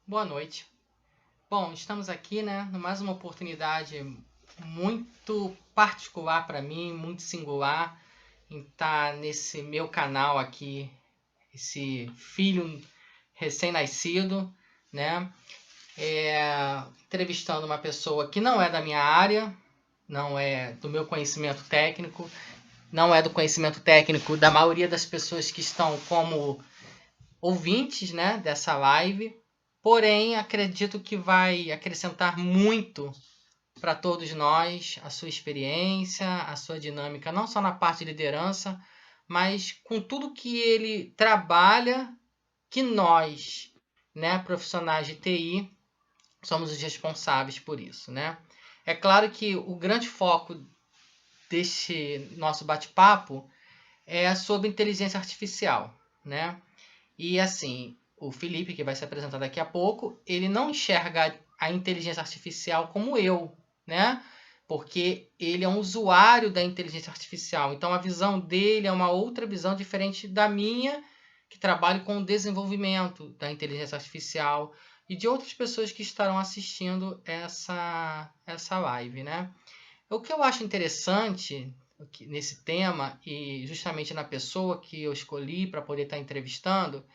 Boa noite. Bom, estamos aqui, né, mais uma oportunidade muito particular para mim, muito singular, em estar nesse meu canal aqui, esse filho recém-nascido, né, entrevistando uma pessoa que não é da minha área, não é do meu conhecimento técnico, não é do conhecimento técnico da maioria das pessoas que estão como ouvintes, né, dessa live. Porém, acredito que vai acrescentar muito para todos nós a sua experiência, a sua dinâmica, não só na parte de liderança, mas com tudo que ele trabalha, que nós, né, profissionais de TI, somos os responsáveis por isso, né? É claro que o grande foco deste nosso bate-papo é sobre inteligência artificial, né? E assim, o Felipe, que vai se apresentar daqui a pouco, ele não enxerga a inteligência artificial como eu, né? Porque ele é um usuário da inteligência artificial. Então a visão dele é uma outra visão diferente da minha, que trabalho com o desenvolvimento da inteligência artificial e de outras pessoas que estarão assistindo essa live, né? O que eu acho interessante nesse tema e justamente na pessoa que eu escolhi para poder estar entrevistando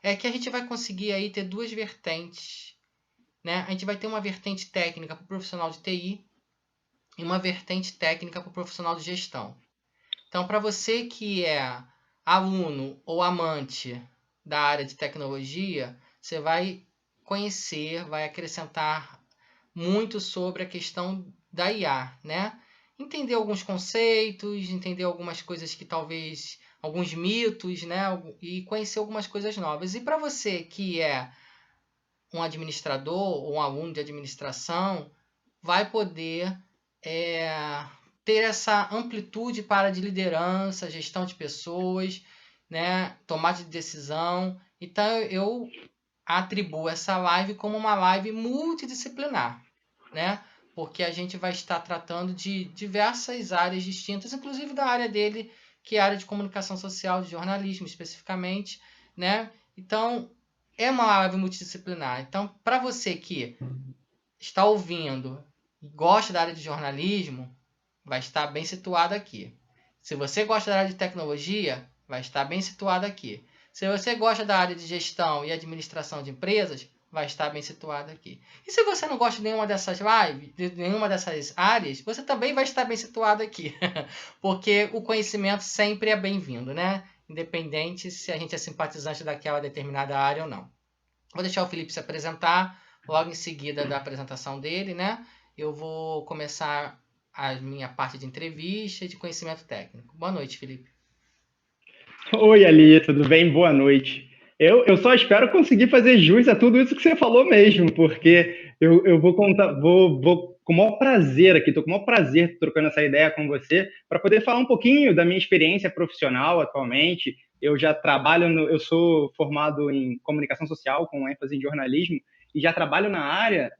é que a gente vai conseguir aí ter duas vertentes, né? A gente vai ter uma vertente técnica para o profissional de TI e uma vertente técnica para o profissional de gestão. Então, para você que é aluno ou amante da área de tecnologia, você vai conhecer, vai acrescentar muito sobre a questão da IA, né? Entender alguns conceitos, entender algumas coisas que talvez alguns mitos, né? E conhecer algumas coisas novas. E para você que é um administrador ou um aluno de administração, vai poder é, ter essa amplitude para de liderança, gestão de pessoas, né? Tomada de decisão. Então eu atribuo essa live como uma live multidisciplinar, né? Porque a gente vai estar tratando de diversas áreas distintas, inclusive da área dele, que é a área de comunicação social, de jornalismo especificamente, né? Então, é uma live multidisciplinar. Então, para você que está ouvindo e gosta da área de jornalismo, vai estar bem situado aqui. Se você gosta da área de tecnologia, vai estar bem situado aqui. Se você gosta da área de gestão e administração de empresas, vai estar bem situado aqui. E se você não gosta de nenhuma dessas lives, de nenhuma dessas áreas, você também vai estar bem situado aqui. Porque o conhecimento sempre é bem-vindo, né? Independente se a gente é simpatizante daquela determinada área ou não. Vou deixar o Felipe se apresentar, logo em seguida da apresentação dele, né? Eu vou começar a minha parte de entrevista e de conhecimento técnico. Boa noite, Felipe. Oi, Ali, tudo bem? Boa noite. Eu só espero conseguir fazer jus a tudo isso que você falou mesmo, porque eu vou contar, vou com o maior prazer aqui, estou com o maior prazer trocando essa ideia com você, para poder falar um pouquinho da minha experiência profissional atualmente. Eu já trabalho, eu sou formado em comunicação social, com ênfase em jornalismo, e já trabalho na área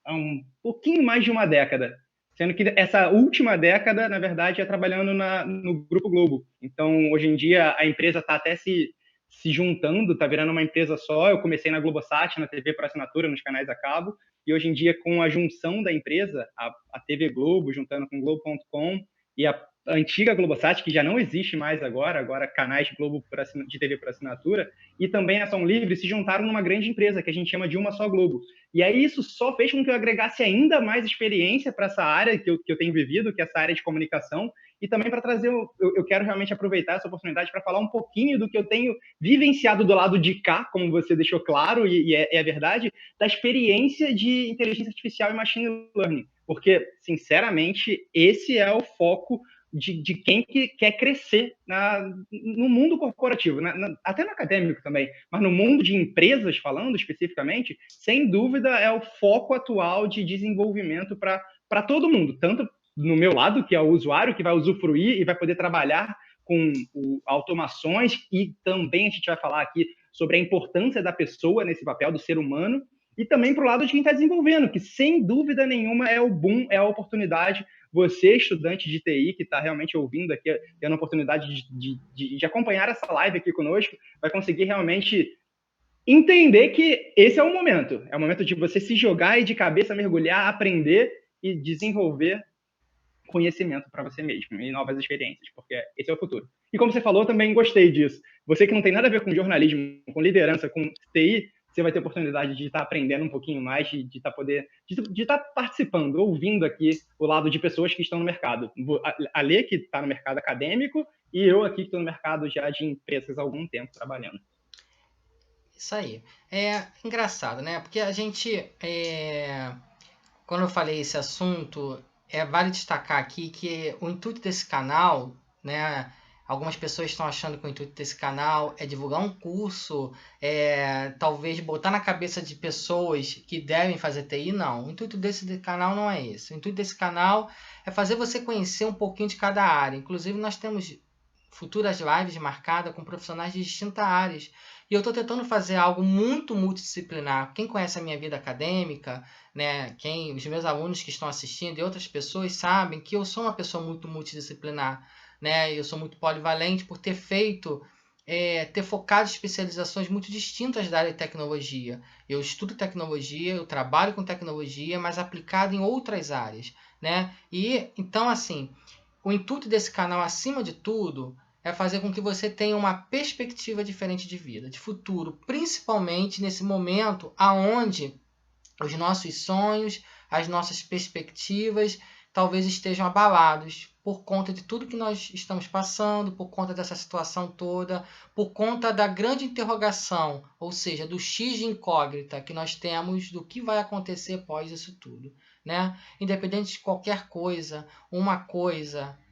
há um pouquinho mais de uma década. Sendo que essa última década, na verdade, é trabalhando no Grupo Globo. Então, hoje em dia, a empresa está até se juntando, está virando uma empresa só. Eu comecei na Globosat, na TV por assinatura, nos canais a cabo. E hoje em dia, com a junção da empresa, a TV Globo, juntando com Globo.com, e a antiga Globosat, que já não existe mais agora canais de Globo de TV por assinatura, e também a Ação Livre se juntaram numa grande empresa, que a gente chama de Uma Só Globo. E aí isso só fez com que eu agregasse ainda mais experiência para essa área que eu tenho vivido, que é essa área de comunicação, e também para trazer, eu quero realmente aproveitar essa oportunidade para falar um pouquinho do que eu tenho vivenciado do lado de cá, como você deixou claro, e é verdade, da experiência de inteligência artificial e machine learning. Porque, sinceramente, esse é o foco de quem que quer crescer no mundo corporativo, até no acadêmico também, mas no mundo de empresas, falando especificamente, sem dúvida é o foco atual de desenvolvimento para todo mundo, tanto no meu lado, que é o usuário que vai usufruir e vai poder trabalhar com automações, e também a gente vai falar aqui sobre a importância da pessoa nesse papel, do ser humano, e também para o lado de quem está desenvolvendo, que sem dúvida nenhuma é o boom, é a oportunidade. Você, estudante de TI, que está realmente ouvindo aqui, tendo a oportunidade de acompanhar essa live aqui conosco, vai conseguir realmente entender que esse é o momento. É o momento de você se jogar e de cabeça mergulhar, aprender e desenvolver conhecimento para você mesmo e novas experiências, porque esse é o futuro. E como você falou, eu também gostei disso. Você que não tem nada a ver com jornalismo, com liderança, com TI, você vai ter oportunidade de estar aprendendo um pouquinho mais, de estar participando, ouvindo aqui o lado de pessoas que estão no mercado. A Lê, que está no mercado acadêmico, e eu aqui que estou no mercado já de empresas há algum tempo trabalhando. Isso aí. É engraçado, né? Porque a gente, quando eu falei esse assunto, vale destacar aqui que o intuito desse canal, né? Algumas pessoas estão achando que o intuito desse canal é divulgar um curso, talvez botar na cabeça de pessoas que devem fazer TI. Não, o intuito desse canal não é esse. O intuito desse canal é fazer você conhecer um pouquinho de cada área. Inclusive, nós temos futuras lives marcadas com profissionais de distintas áreas. E eu estou tentando fazer algo muito multidisciplinar. Quem conhece a minha vida acadêmica, né, os meus alunos que estão assistindo e outras pessoas sabem que eu sou uma pessoa muito multidisciplinar. Né? Eu sou muito polivalente por ter ter focado em especializações muito distintas da área de tecnologia. Eu estudo tecnologia, eu trabalho com tecnologia, mas aplicado em outras áreas. Né? E então, assim, o intuito desse canal, acima de tudo, é fazer com que você tenha uma perspectiva diferente de vida, de futuro, principalmente nesse momento aonde os nossos sonhos, as nossas perspectivas talvez estejam abalados por conta de tudo que nós estamos passando, por conta dessa situação toda, por conta da grande interrogação, ou seja, do X de incógnita que nós temos do que vai acontecer após isso tudo. Né? Independente de qualquer coisa,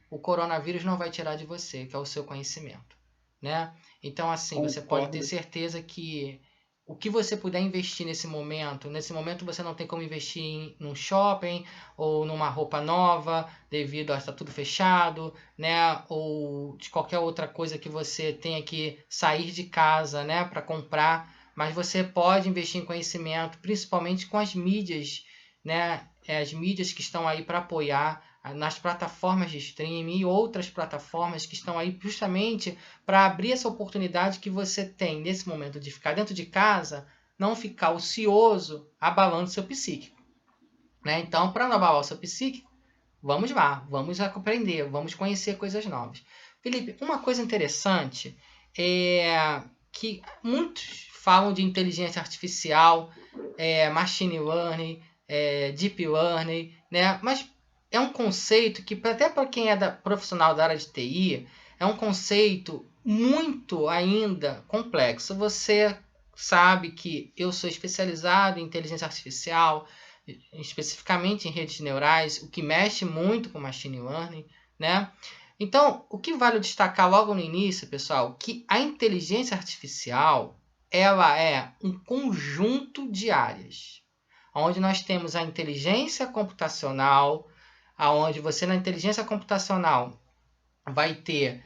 o coronavírus não vai tirar de você, que é o seu conhecimento. Né? Então, assim, você pode ter certeza que o que você puder investir nesse momento você não tem como investir em um shopping ou numa roupa nova devido a estar tudo fechado, né? Ou de qualquer outra coisa que você tenha que sair de casa, né, para comprar, mas você pode investir em conhecimento, principalmente com as mídias, né? As mídias que estão aí para apoiar nas plataformas de streaming e outras plataformas que estão aí justamente para abrir essa oportunidade que você tem nesse momento de ficar dentro de casa, não ficar ocioso, abalando seu psíquico. Né? Então, para não abalar o seu psíquico, vamos lá, vamos aprender, vamos conhecer coisas novas. Felipe, uma coisa interessante é que muitos falam de inteligência artificial, machine learning, deep learning, né? Mas é um conceito que, até para quem é profissional da área de TI, é um conceito muito ainda complexo. Você sabe que eu sou especializado em inteligência artificial, especificamente em redes neurais, o que mexe muito com machine learning, né? Então, o que vale destacar logo no início, pessoal, que a inteligência artificial ela é um conjunto de áreas, onde nós temos a inteligência computacional, aonde você na inteligência computacional vai ter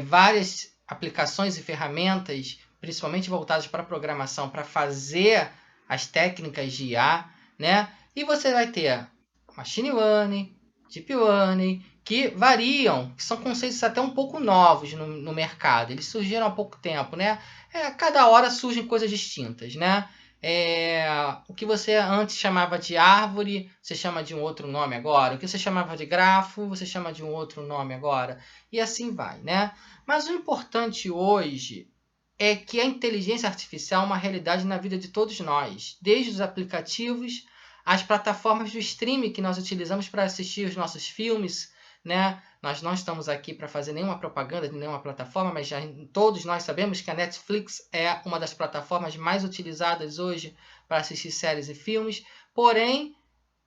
várias aplicações e ferramentas, principalmente voltadas para a programação, para fazer as técnicas de IA, né? E você vai ter machine learning, deep learning, que variam, que são conceitos até um pouco novos no mercado. Eles surgiram há pouco tempo, né? Cada hora surgem coisas distintas, né? O que você antes chamava de árvore, você chama de um outro nome agora. O que você chamava de grafo, você chama de um outro nome agora. E assim vai, né? Mas o importante hoje é que a inteligência artificial é uma realidade na vida de todos nós, desde os aplicativos, as plataformas do streaming que nós utilizamos para assistir os nossos filmes, né? Nós não estamos aqui para fazer nenhuma propaganda de nenhuma plataforma, mas todos nós sabemos que a Netflix é uma das plataformas mais utilizadas hoje para assistir séries e filmes, porém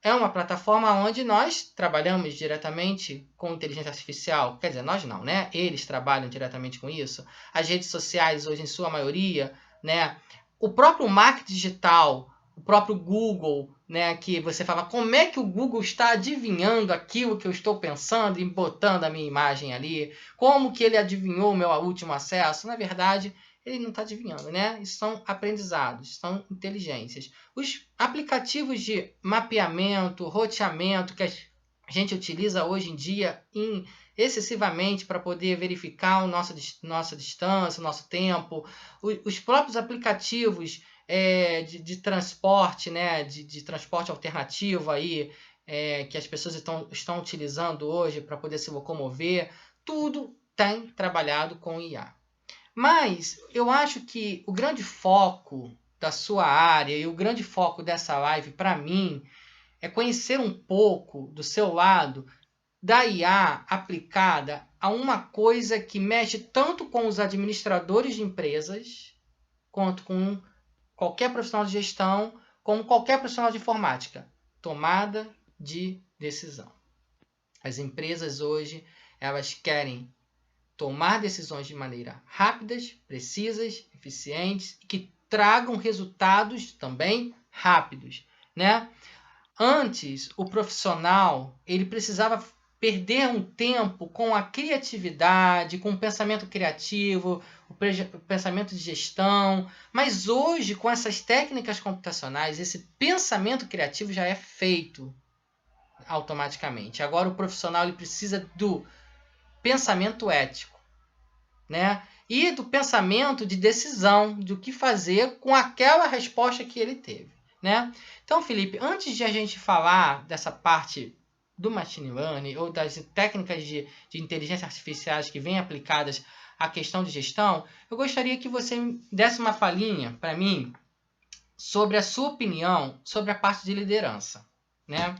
é uma plataforma onde nós trabalhamos diretamente com inteligência artificial. Quer dizer, nós não, né? Eles trabalham diretamente com isso. As redes sociais hoje, em sua maioria, né? O próprio marketing digital, o próprio Google, né? Que você fala, como é que o Google está adivinhando aquilo que eu estou pensando e botando a minha imagem ali? Como que ele adivinhou o meu último acesso? Na verdade, ele não está adivinhando, né? Isso são aprendizados, são inteligências. Os aplicativos de mapeamento, roteamento, que a gente utiliza hoje em dia excessivamente para poder verificar nossa distância, o nosso tempo. Os próprios aplicativos de transporte, né, de transporte alternativo aí, que as pessoas estão utilizando hoje para poder se locomover, tudo tem trabalhado com IA. Mas eu acho que o grande foco da sua área e o grande foco dessa live, para mim, é conhecer um pouco do seu lado da IA aplicada a uma coisa que mexe tanto com os administradores de empresas, quanto com qualquer profissional de gestão, com qualquer profissional de informática. Tomada de decisão. As empresas hoje, elas querem tomar decisões de maneira rápidas, precisas, eficientes e que tragam resultados também rápidos, né? Antes, o profissional, ele precisava perder um tempo com a criatividade, com o pensamento criativo, o pensamento de gestão, mas hoje, com essas técnicas computacionais, esse pensamento criativo já é feito automaticamente. Agora o profissional ele precisa do pensamento ético, né? E do pensamento de decisão, do que fazer com aquela resposta que ele teve, né? Então, Felipe, antes de a gente falar dessa parte do machine learning ou das técnicas de inteligência artificiais que vêm aplicadas à questão de gestão, eu gostaria que você desse uma palhinha para mim sobre a sua opinião sobre a parte de liderança, né?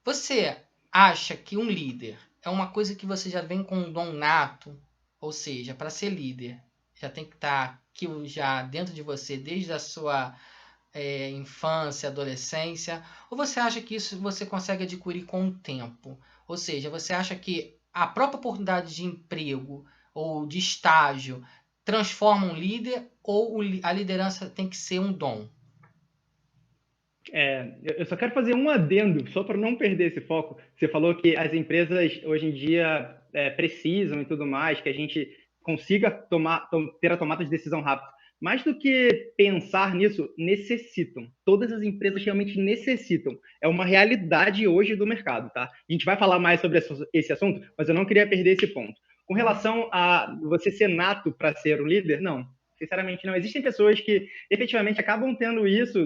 Você acha que um líder é uma coisa que você já vem com um dom nato, ou seja, para ser líder, já tem que estar aquilo já dentro de você desde a sua infância, adolescência, ou você acha que isso você consegue adquirir com o tempo? Ou seja, você acha que a própria oportunidade de emprego ou de estágio transforma um líder ou a liderança tem que ser um dom? Eu só quero fazer um adendo, só para não perder esse foco. Você falou que as empresas hoje em dia precisam e tudo mais, que a gente consiga ter a tomada de decisão rápida. Mais do que pensar nisso, necessitam. Todas as empresas realmente necessitam. É uma realidade hoje do mercado, tá? A gente vai falar mais sobre esse assunto, mas eu não queria perder esse ponto. Com relação a você ser nato para ser um líder, não. Sinceramente, não. Existem pessoas que efetivamente acabam tendo isso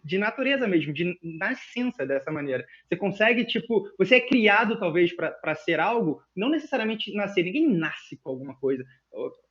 de natureza mesmo, de nascença dessa maneira. Você consegue, tipo, você é criado talvez para ser algo, não necessariamente nascer, ninguém nasce com alguma coisa,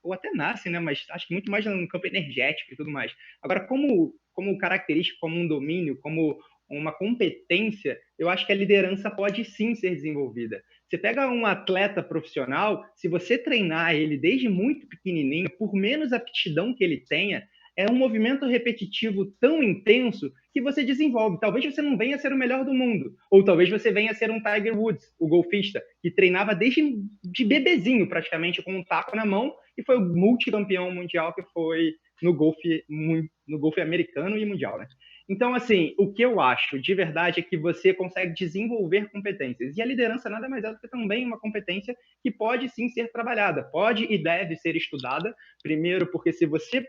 ou até nasce, né? Mas acho que muito mais no campo energético e tudo mais. Agora, como característica, como um domínio, como uma competência, eu acho que a liderança pode sim ser desenvolvida. Você pega um atleta profissional, se você treinar ele desde muito pequenininho, por menos aptidão que ele tenha, é um movimento repetitivo tão intenso que você desenvolve. Talvez você não venha a ser o melhor do mundo, ou talvez você venha a ser um Tiger Woods, o golfista, que treinava desde de bebezinho praticamente com um taco na mão e foi o multicampeão mundial que foi no golfe americano e mundial, né? Então, assim, o que eu acho de verdade é que você consegue desenvolver competências. E a liderança nada mais é do que também uma competência que pode sim ser trabalhada, pode e deve ser estudada. Primeiro, porque se você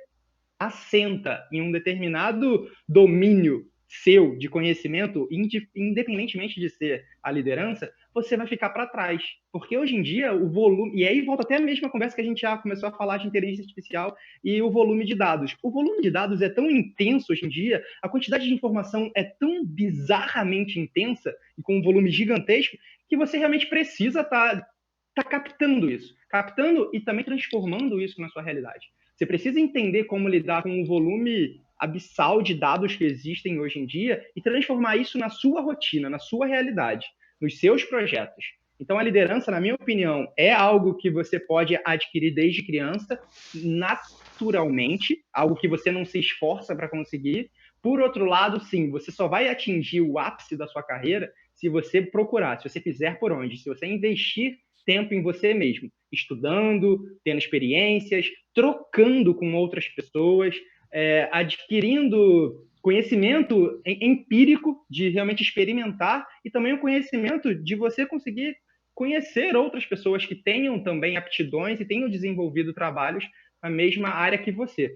assenta em um determinado domínio seu de conhecimento, independentemente de ser a liderança, você vai ficar para trás. Porque hoje em dia o volume, e aí volta até a mesma conversa que a gente já começou a falar de inteligência artificial e o volume de dados. O volume de dados é tão intenso hoje em dia, a quantidade de informação é tão bizarramente intensa e com um volume gigantesco que você realmente precisa estar captando e também transformando isso na sua realidade. Você precisa entender como lidar com o volume abissal de dados que existem hoje em dia e transformar isso na sua rotina, na sua realidade, nos seus projetos. Então, a liderança, na minha opinião, é algo que você pode adquirir desde criança, naturalmente, algo que você não se esforça para conseguir. Por outro lado, sim, você só vai atingir o ápice da sua carreira se você procurar, se você fizer por onde, se você investir tempo em você mesmo, estudando, tendo experiências, trocando com outras pessoas, adquirindo conhecimento empírico de realmente experimentar e também o conhecimento de você conseguir conhecer outras pessoas que tenham também aptidões e tenham desenvolvido trabalhos na mesma área que você.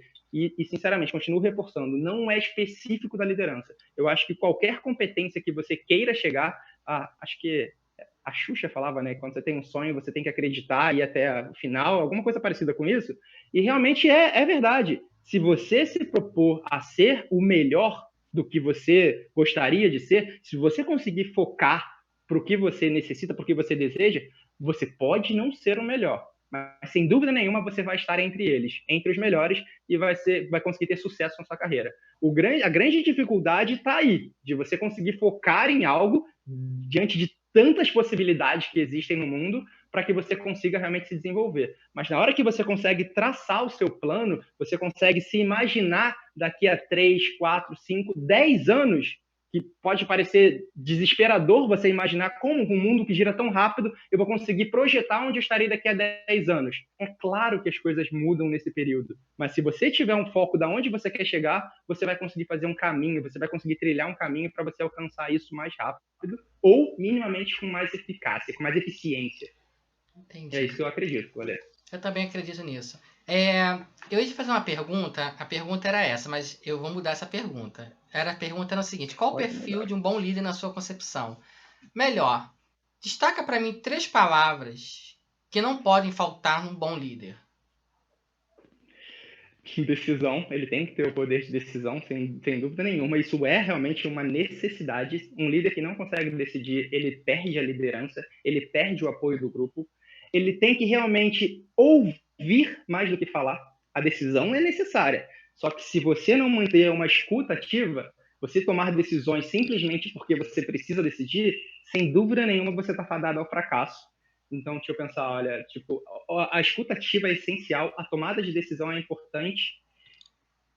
Sinceramente, continuo reforçando, não é específico da liderança. Eu acho que qualquer competência que você queira chegar acho que a Xuxa falava, né? Quando você tem um sonho, você tem que acreditar e ir até o final, alguma coisa parecida com isso. E realmente é verdade. Se você se propor a ser o melhor do que você gostaria de ser, se você conseguir focar para o que você necessita, para o que você deseja, você pode não ser o melhor. Mas, sem dúvida nenhuma, você vai estar entre eles, entre os melhores, e vai conseguir ter sucesso na sua carreira. A grande dificuldade está aí, de você conseguir focar em algo diante de tantas possibilidades que existem no mundo para que você consiga realmente se desenvolver. Mas na hora que você consegue traçar o seu plano, você consegue se imaginar daqui a 3, 4, 5, 10 anos, que pode parecer desesperador você imaginar como com um mundo que gira tão rápido eu vou conseguir projetar onde eu estarei daqui a 10 anos. É claro que as coisas mudam nesse período, mas se você tiver um foco de onde você quer chegar, você vai conseguir fazer um caminho, você vai conseguir trilhar um caminho para você alcançar isso mais rápido ou minimamente com mais eficácia, com mais eficiência. Entendi. É isso que eu acredito, Valério. Eu também acredito nisso. Eu ia te fazer uma pergunta, a pergunta era essa, mas eu vou mudar essa pergunta. A pergunta era o seguinte: qual o perfil de um bom líder na sua concepção? Melhor, destaca para mim 3 palavras que não podem faltar num bom líder. Decisão, ele tem que ter o poder de decisão, sem dúvida nenhuma. Isso é realmente uma necessidade. Um líder que não consegue decidir, ele perde a liderança, ele perde o apoio do grupo. Ele tem que realmente ouvir mais do que falar. A decisão é necessária. Só que se você não manter uma escuta ativa, você tomar decisões simplesmente porque você precisa decidir, sem dúvida nenhuma você está fadado ao fracasso. Então, deixa eu pensar, olha, tipo, a escuta ativa é essencial, a tomada de decisão é importante.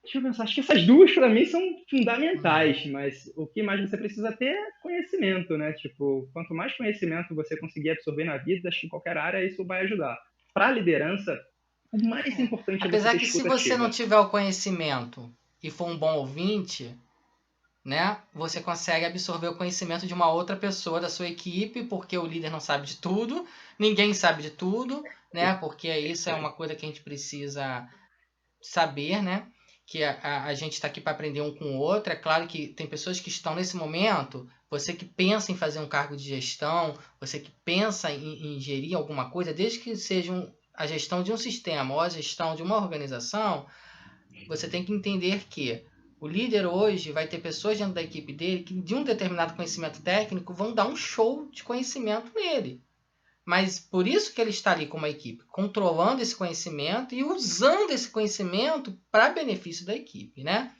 Deixa eu pensar, acho que essas duas para mim são fundamentais, mas o que mais você precisa ter é conhecimento, né? Tipo, quanto mais conhecimento você conseguir absorver na vida, acho que em qualquer área isso vai ajudar. Para a liderança, o mais importante é você Apesar ter que se escuta você ativa. não tiver o conhecimento e for um bom ouvinte, né, você consegue absorver o conhecimento de uma outra pessoa da sua equipe, porque o líder não sabe de tudo, ninguém sabe de tudo, né, porque isso é uma coisa que a gente precisa saber, né, que a gente está aqui para aprender um com o outro. É claro que tem pessoas que estão nesse momento, você que pensa em fazer um cargo de gestão, você que pensa em gerir alguma coisa, desde que seja a gestão de um sistema ou a gestão de uma organização, você tem que entender que o líder hoje vai ter pessoas dentro da equipe dele que, de um determinado conhecimento técnico, vão dar um show de conhecimento nele. Mas por isso que ele está ali com uma equipe, controlando esse conhecimento e usando esse conhecimento para benefício da equipe, né?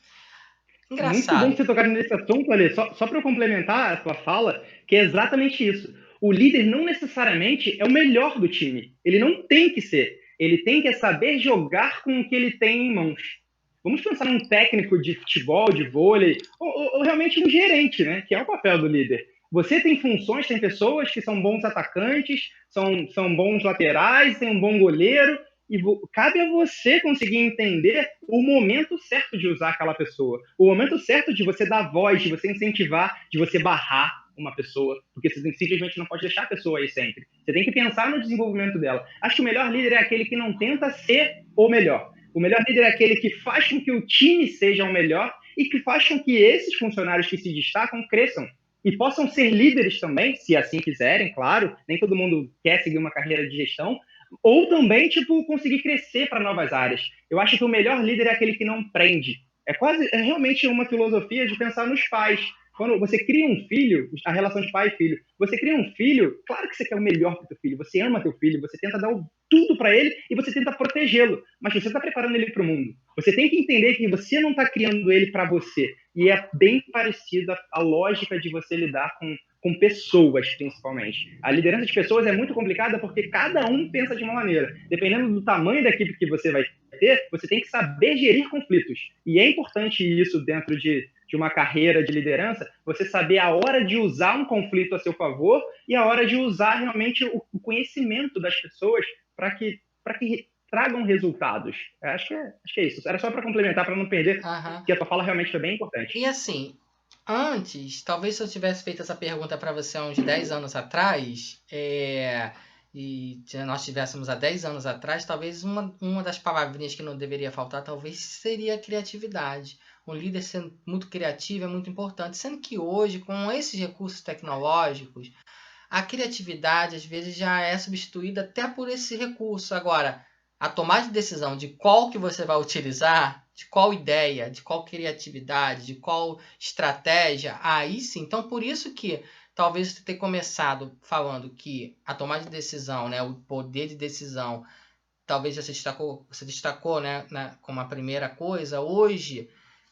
Muito bom Engraçado. você tocar nesse assunto, Ale. Só para eu complementar a tua fala, que é exatamente isso. O líder não necessariamente é o melhor do time. Ele não tem que ser. Ele tem que saber jogar com o que ele tem em mãos. Vamos pensar num técnico de futebol, de vôlei, ou realmente um gerente, né? Que é o papel do líder. Você tem funções, tem pessoas que são bons atacantes, são bons laterais, tem um bom goleiro, e cabe a você conseguir entender o momento certo de usar aquela pessoa, o momento certo de você dar voz, de você incentivar, de você barrar uma pessoa, porque você simplesmente não pode deixar a pessoa aí sempre. Você tem que pensar no desenvolvimento dela. Acho que o melhor líder é aquele que não tenta ser o melhor. O melhor líder é aquele que faz com que o time seja o melhor e que faz com que esses funcionários que se destacam cresçam e possam ser líderes também, se assim quiserem, claro. Nem todo mundo quer seguir uma carreira de gestão, ou também, tipo, conseguir crescer para novas áreas. Eu acho que o melhor líder é aquele que não prende. É realmente uma filosofia de pensar nos pais. Quando você cria um filho, a relação de pai e filho, você cria um filho, claro que você quer o melhor para o teu filho, você ama teu filho, você tenta dar tudo para ele e você tenta protegê-lo, mas você está preparando ele para o mundo. Você tem que entender que você não está criando ele para você. E é bem parecida a lógica de você lidar com pessoas, principalmente. A liderança de pessoas é muito complicada porque cada um pensa de uma maneira. Dependendo do tamanho da equipe que você vai ter, você tem que saber gerir conflitos. E é importante isso dentro de uma carreira de liderança, você saber a hora de usar um conflito a seu favor e a hora de usar realmente o conhecimento das pessoas para que tragam resultados. Acho que é isso. Era só para complementar, para não perder, que a tua fala realmente foi bem importante. E assim, antes, talvez se eu tivesse feito essa pergunta para você há uns 10 anos atrás, e se nós tivéssemos há 10 anos atrás, talvez uma das palavrinhas que não deveria faltar, talvez seria a criatividade. Um líder sendo muito criativo é muito importante, sendo que hoje, com esses recursos tecnológicos, a criatividade às vezes já é substituída até por esse recurso. Agora, a tomada de decisão de qual que você vai utilizar, de qual ideia, de qual criatividade, de qual estratégia, aí sim. Então, por isso que talvez você tenha começado falando que a tomada de decisão, né, o poder de decisão, talvez você destacou, né, como a primeira coisa. Hoje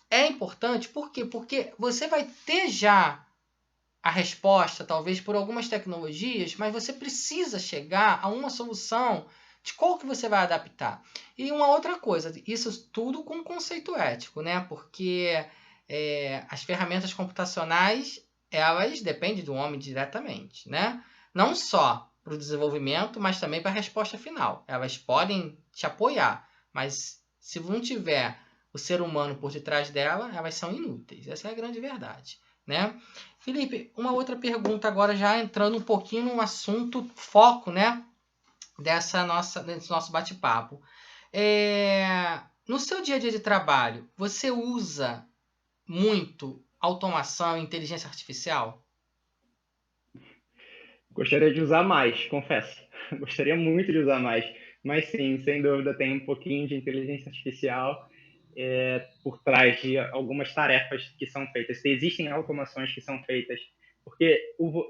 é importante, por quê? Porque você vai ter já a resposta, talvez por algumas tecnologias, mas você precisa chegar a uma solução de qual que você vai adaptar. E uma outra coisa, isso tudo com conceito ético, né? Porque as ferramentas computacionais, elas dependem do homem diretamente, né? Não só para o desenvolvimento, mas também para a resposta final. Elas podem te apoiar, mas se não tiver o ser humano por detrás dela, elas são inúteis. Essa é a grande verdade, né? Felipe, uma outra pergunta agora, já entrando um pouquinho no assunto foco, né, desse nosso bate-papo. No seu dia a dia de trabalho, você usa muito automação e inteligência artificial? Gostaria de usar mais, confesso. Gostaria muito de usar mais. Mas sim, sem dúvida, tem um pouquinho de inteligência artificial por trás de algumas tarefas que são feitas. Existem automações que são feitas. Porque,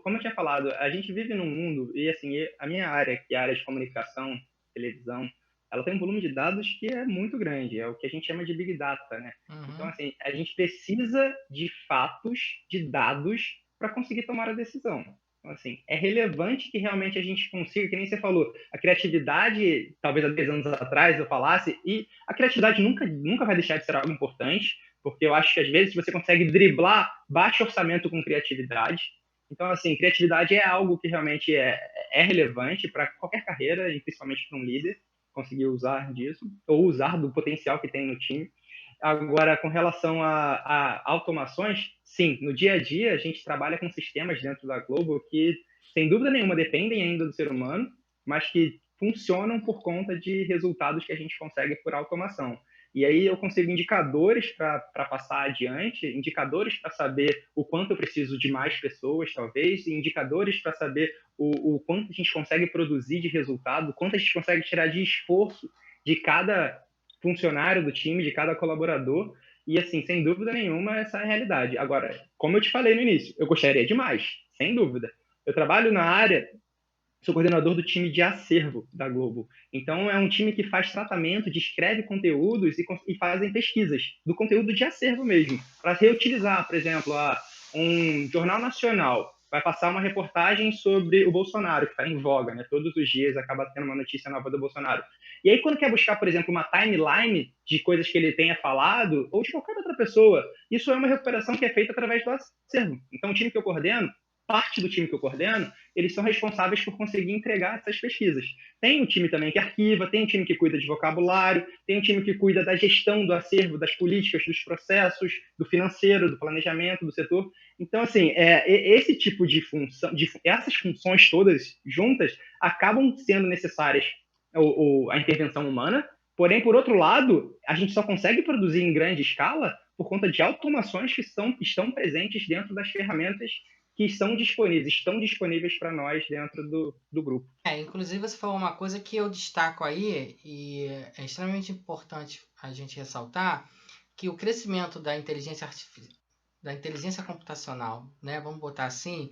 como eu tinha falado, a gente vive num mundo, e assim, a minha área, que é a área de comunicação, televisão, ela tem um volume de dados que é muito grande, é o que a gente chama de Big Data, né? Então, Uhum. assim, a gente precisa de fatos, de dados, para conseguir tomar a decisão. Então, assim, é relevante que realmente a gente consiga, que nem você falou, a criatividade, talvez há 10 anos atrás eu falasse, e a criatividade nunca vai deixar de ser algo importante, porque eu acho que às vezes você consegue driblar baixo orçamento com criatividade. Então, assim, criatividade é algo que realmente é relevante para qualquer carreira, e principalmente para um líder, conseguir usar disso, ou usar do potencial que tem no time. Agora, com relação a automações, sim, no dia a dia a gente trabalha com sistemas dentro da Globo que, sem dúvida nenhuma, dependem ainda do ser humano, mas que funcionam por conta de resultados que a gente consegue por automação. E aí eu consigo indicadores para passar adiante, indicadores para saber o quanto eu preciso de mais pessoas, talvez, e indicadores para saber o quanto a gente consegue produzir de resultado, o quanto a gente consegue tirar de esforço de cada funcionário do time, de cada colaborador. E, assim, sem dúvida nenhuma, essa é a realidade. Agora, como eu te falei no início, eu gostaria de mais, sem dúvida. Eu trabalho na área, sou coordenador do time de acervo da Globo. Então, é um time que faz tratamento, descreve conteúdos e fazem pesquisas do conteúdo de acervo mesmo, para reutilizar, por exemplo, um jornal nacional vai passar uma reportagem sobre o Bolsonaro, que está em voga, né? Todos os dias acaba tendo uma notícia nova do Bolsonaro. E aí, quando quer buscar, por exemplo, uma timeline de coisas que ele tenha falado, ou de qualquer outra pessoa, isso é uma recuperação que é feita através do acervo. Então, o time que eu coordeno, parte do time que eu coordeno, eles são responsáveis por conseguir entregar essas pesquisas. Tem um time também que arquiva, tem um time que cuida de vocabulário, tem um time que cuida da gestão do acervo, das políticas, dos processos, do financeiro, do planejamento do setor. Então, assim, esse tipo de função, essas funções todas juntas acabam sendo necessárias a intervenção humana, porém, por outro lado, a gente só consegue produzir em grande escala por conta de automações que estão presentes dentro das ferramentas que estão disponíveis para nós dentro do grupo. Inclusive você falou uma coisa que eu destaco aí, e é extremamente importante a gente ressaltar, que o crescimento da inteligência computacional, né, vamos botar assim,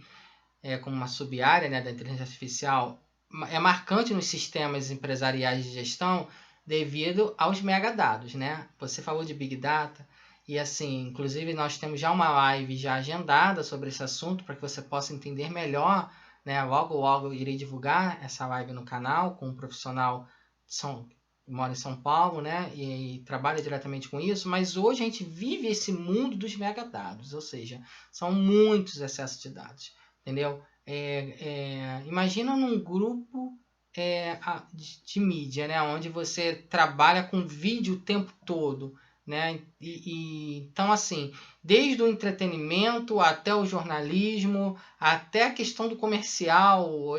como uma sub-área, né, da inteligência artificial, é marcante nos sistemas empresariais de gestão devido aos megadados, né? Você falou de Big Data, e assim, inclusive nós temos já uma live já agendada sobre esse assunto para que você possa entender melhor, né? Logo, logo eu irei divulgar essa live no canal com um profissional que mora em São Paulo, né? E trabalha diretamente com isso, mas hoje a gente vive esse mundo dos megadados, ou seja, são muitos excessos de dados, entendeu? Imagina num grupo de mídia, né, onde você trabalha com vídeo o tempo todo. né? Então, assim, desde o entretenimento até o jornalismo, até a questão do comercial,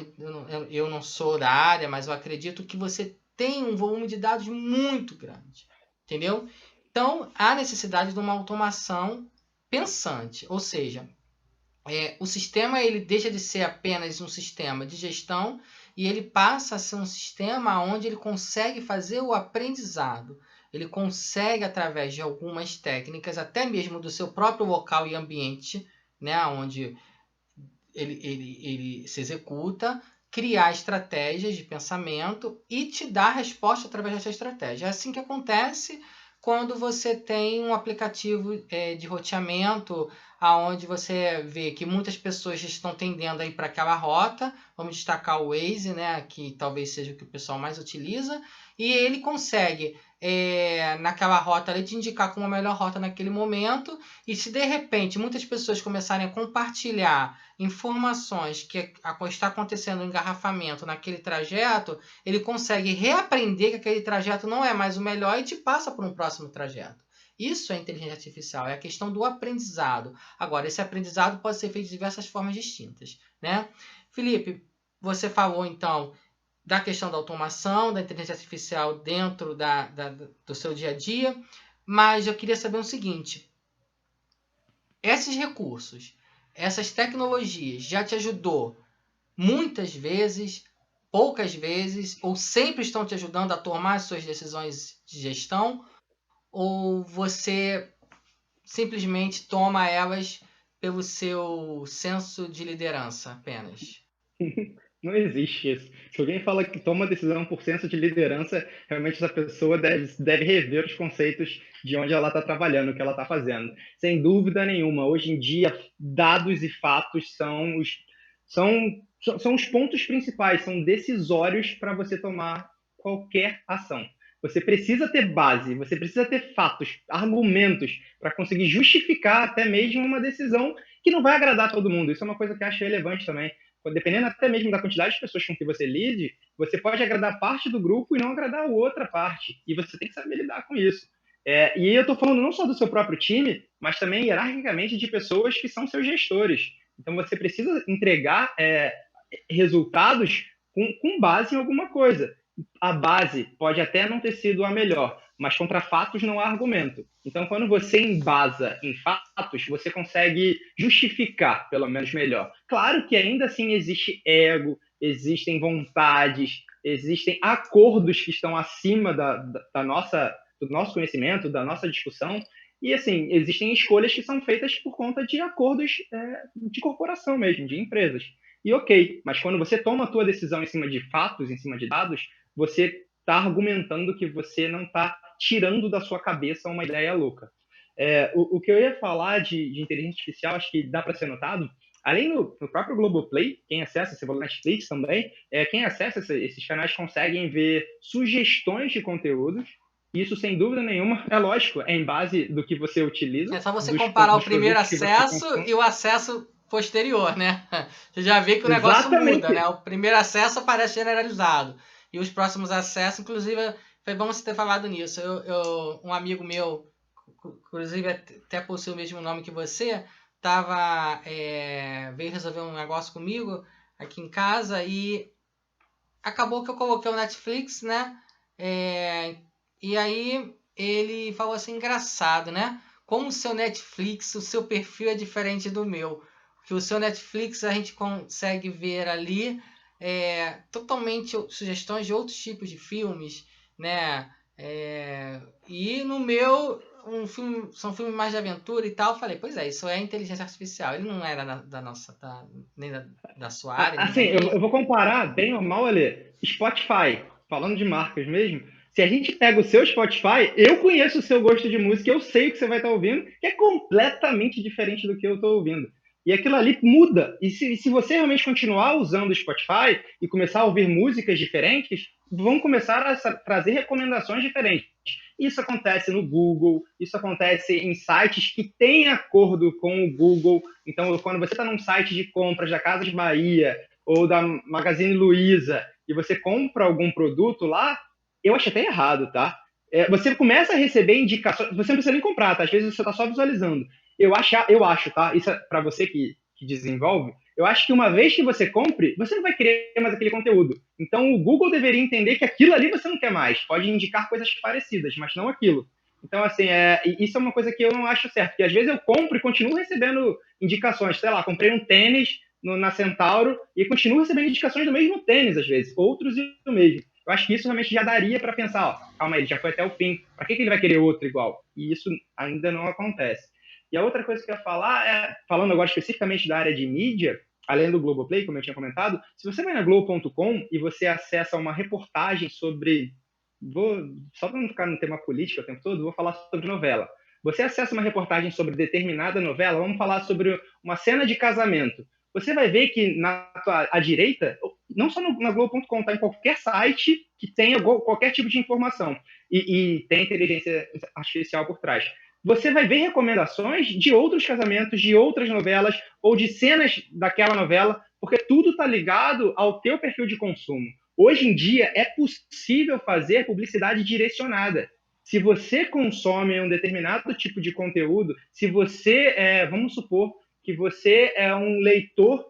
eu não sou da área, mas eu acredito que você tem um volume de dados muito grande, entendeu? Então, há necessidade de uma automação pensante, ou seja, o sistema ele deixa de ser apenas um sistema de gestão e ele passa a ser um sistema onde ele consegue fazer o aprendizado. Ele consegue, através de algumas técnicas, até mesmo do seu próprio local e ambiente, né, onde ele se executa, criar estratégias de pensamento e te dar resposta através dessa estratégia. É assim que acontece quando você tem um aplicativo de roteamento, aonde você vê que muitas pessoas estão tendendo a ir para aquela rota. Vamos destacar o Waze, né, que talvez seja o que o pessoal mais utiliza, e ele consegue, naquela rota ali, te indicar como a melhor rota naquele momento. E se de repente muitas pessoas começarem a compartilhar informações que está acontecendo um engarrafamento naquele trajeto, ele consegue reaprender que aquele trajeto não é mais o melhor e te passa para um próximo trajeto. Isso é inteligência artificial, é a questão do aprendizado. Agora, esse aprendizado pode ser feito de diversas formas distintas, né? Felipe, você falou então da questão da automação, da inteligência artificial dentro do seu dia a dia, mas eu queria saber o seguinte: esses recursos, essas tecnologias já te ajudou muitas vezes, poucas vezes, ou sempre estão te ajudando a tomar as suas decisões de gestão, ou você simplesmente toma elas pelo seu senso de liderança apenas? Não existe isso. Se alguém fala que toma decisão por senso de liderança, realmente essa pessoa deve rever os conceitos de onde ela está trabalhando, o que ela está fazendo. Sem dúvida nenhuma, hoje em dia, dados e fatos são os pontos principais, são decisórios para você tomar qualquer ação. Você precisa ter base, você precisa ter fatos, argumentos para conseguir justificar até mesmo uma decisão que não vai agradar todo mundo. Isso é uma coisa que eu acho relevante também. Dependendo até mesmo da quantidade de pessoas com que você lide, você pode agradar parte do grupo e não agradar a outra parte. E você tem que saber lidar com isso. E eu estou falando não só do seu próprio time, mas também hierarquicamente de pessoas que são seus gestores. Então você precisa entregar resultados com base em alguma coisa. A base pode até não ter sido a melhor, mas contra fatos não há argumento. Então, quando você embasa em fatos, você consegue justificar, pelo menos, melhor. Claro que ainda assim existe ego, existem vontades, existem acordos que estão acima do nosso conhecimento, da nossa discussão, e assim, existem escolhas que são feitas por conta de acordos de corporação mesmo, de empresas. E ok, mas quando você toma a tua decisão em cima de fatos, em cima de dados, você está argumentando que você não está tirando da sua cabeça uma ideia louca. O que eu ia falar de inteligência artificial, acho que dá para ser notado, além no próprio Globoplay, quem acessa, você falou Netflix também, quem acessa esses canais conseguem ver sugestões de conteúdos. Isso, sem dúvida nenhuma, é lógico, é em base do que você utiliza. É só você comparar o primeiro acesso e o acesso posterior, né? Você já vê que o negócio muda, né? O primeiro acesso aparece generalizado. E os próximos acessos, inclusive, foi bom você ter falado nisso. Um amigo meu, inclusive até possui o mesmo nome que você, veio resolver um negócio comigo aqui em casa e acabou que eu coloquei o Netflix, né? E aí ele falou assim, engraçado, né? Como o seu Netflix, o seu perfil é diferente do meu. Porque o seu Netflix a gente consegue ver ali totalmente sugestões de outros tipos de filmes, né? E no meu são filmes mais de aventura e tal. Eu falei, pois é, isso é inteligência artificial. Ele não era nem da sua área. Assim, eu vou comparar, bem ou mal, ali, Spotify, falando de marcas mesmo. Se a gente pega o seu Spotify, eu conheço o seu gosto de música, eu sei o que você vai estar ouvindo, que é completamente diferente do que eu estou ouvindo. E aquilo ali muda. E se você realmente continuar usando o Spotify e começar a ouvir músicas diferentes, vão começar a trazer recomendações diferentes. Isso acontece no Google, isso acontece em sites que têm acordo com o Google. Então, quando você está num site de compras da Casas Bahia ou da Magazine Luiza e você compra algum produto lá, eu acho até errado, tá? Você começa a receber indicações, você não precisa nem comprar, tá? Às vezes você está só visualizando. Eu acho, tá? Isso é para você que desenvolve, eu acho que uma vez que você compre, você não vai querer mais aquele conteúdo. Então o Google deveria entender que aquilo ali você não quer mais. Pode indicar coisas parecidas, mas não aquilo. Então, assim, isso é uma coisa que eu não acho certo, porque às vezes eu compro e continuo recebendo indicações. Sei lá, comprei um tênis na Centauro e continuo recebendo indicações do mesmo tênis, às vezes, outros e o mesmo. Eu acho que isso realmente já daria para pensar, ó, calma aí, ele já foi até o fim, para que ele vai querer outro igual? E isso ainda não acontece. E a outra coisa que eu ia falar falando agora especificamente da área de mídia, além do Globoplay, como eu tinha comentado, se você vai na Globo.com e você acessa uma reportagem sobre, só para não ficar no tema político o tempo todo, vou falar sobre novela. Você acessa uma reportagem sobre determinada novela, vamos falar sobre uma cena de casamento. Você vai ver que à direita, não só na Globo.com, tá em qualquer site que tenha qualquer tipo de informação e tem inteligência artificial por trás. Você vai ver recomendações de outros casamentos, de outras novelas ou de cenas daquela novela, porque tudo está ligado ao teu perfil de consumo. Hoje em dia é possível fazer publicidade direcionada. Se você consome um determinado tipo de conteúdo, se você, vamos supor que você é um leitor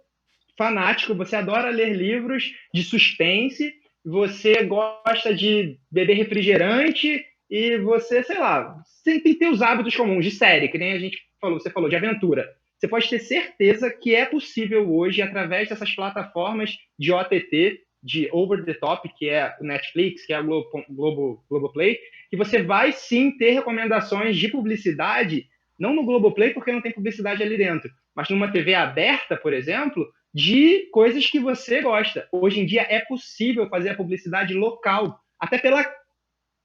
fanático, você adora ler livros de suspense, você gosta de beber refrigerante e você, sei lá, sempre tem os hábitos comuns de série, que nem a gente falou, você falou, de aventura. Você pode ter certeza que é possível hoje, através dessas plataformas de OTT, de over the top, que é o Netflix, que é a Globoplay, que você vai sim ter recomendações de publicidade, não no Globoplay, porque não tem publicidade ali dentro, mas numa TV aberta, por exemplo, de coisas que você gosta. Hoje em dia é possível fazer a publicidade local, até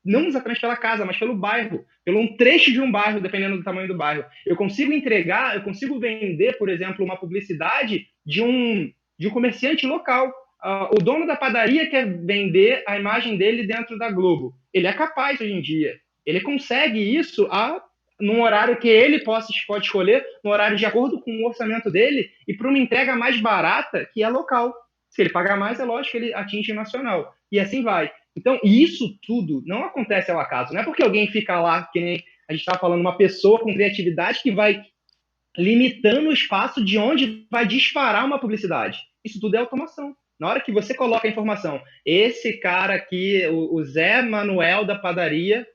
não exatamente pela casa, mas pelo bairro, pelo um trecho de um bairro, dependendo do tamanho do bairro. Eu consigo vender, por exemplo, uma publicidade de um comerciante local. O dono da padaria quer vender a imagem dele dentro da Globo. Ele é capaz hoje em dia. Ele consegue isso num horário que ele pode escolher, num horário de acordo com o orçamento dele, e para uma entrega mais barata, que é local. Se ele pagar mais, é lógico que ele atinge o nacional. E assim vai. Então, isso tudo não acontece ao acaso. Não é porque alguém fica lá, que nem a gente está falando, uma pessoa com criatividade que vai limitando o espaço de onde vai disparar uma publicidade. Isso tudo é automação. Na hora que você coloca a informação, esse cara aqui, o Zé Manuel da padaria.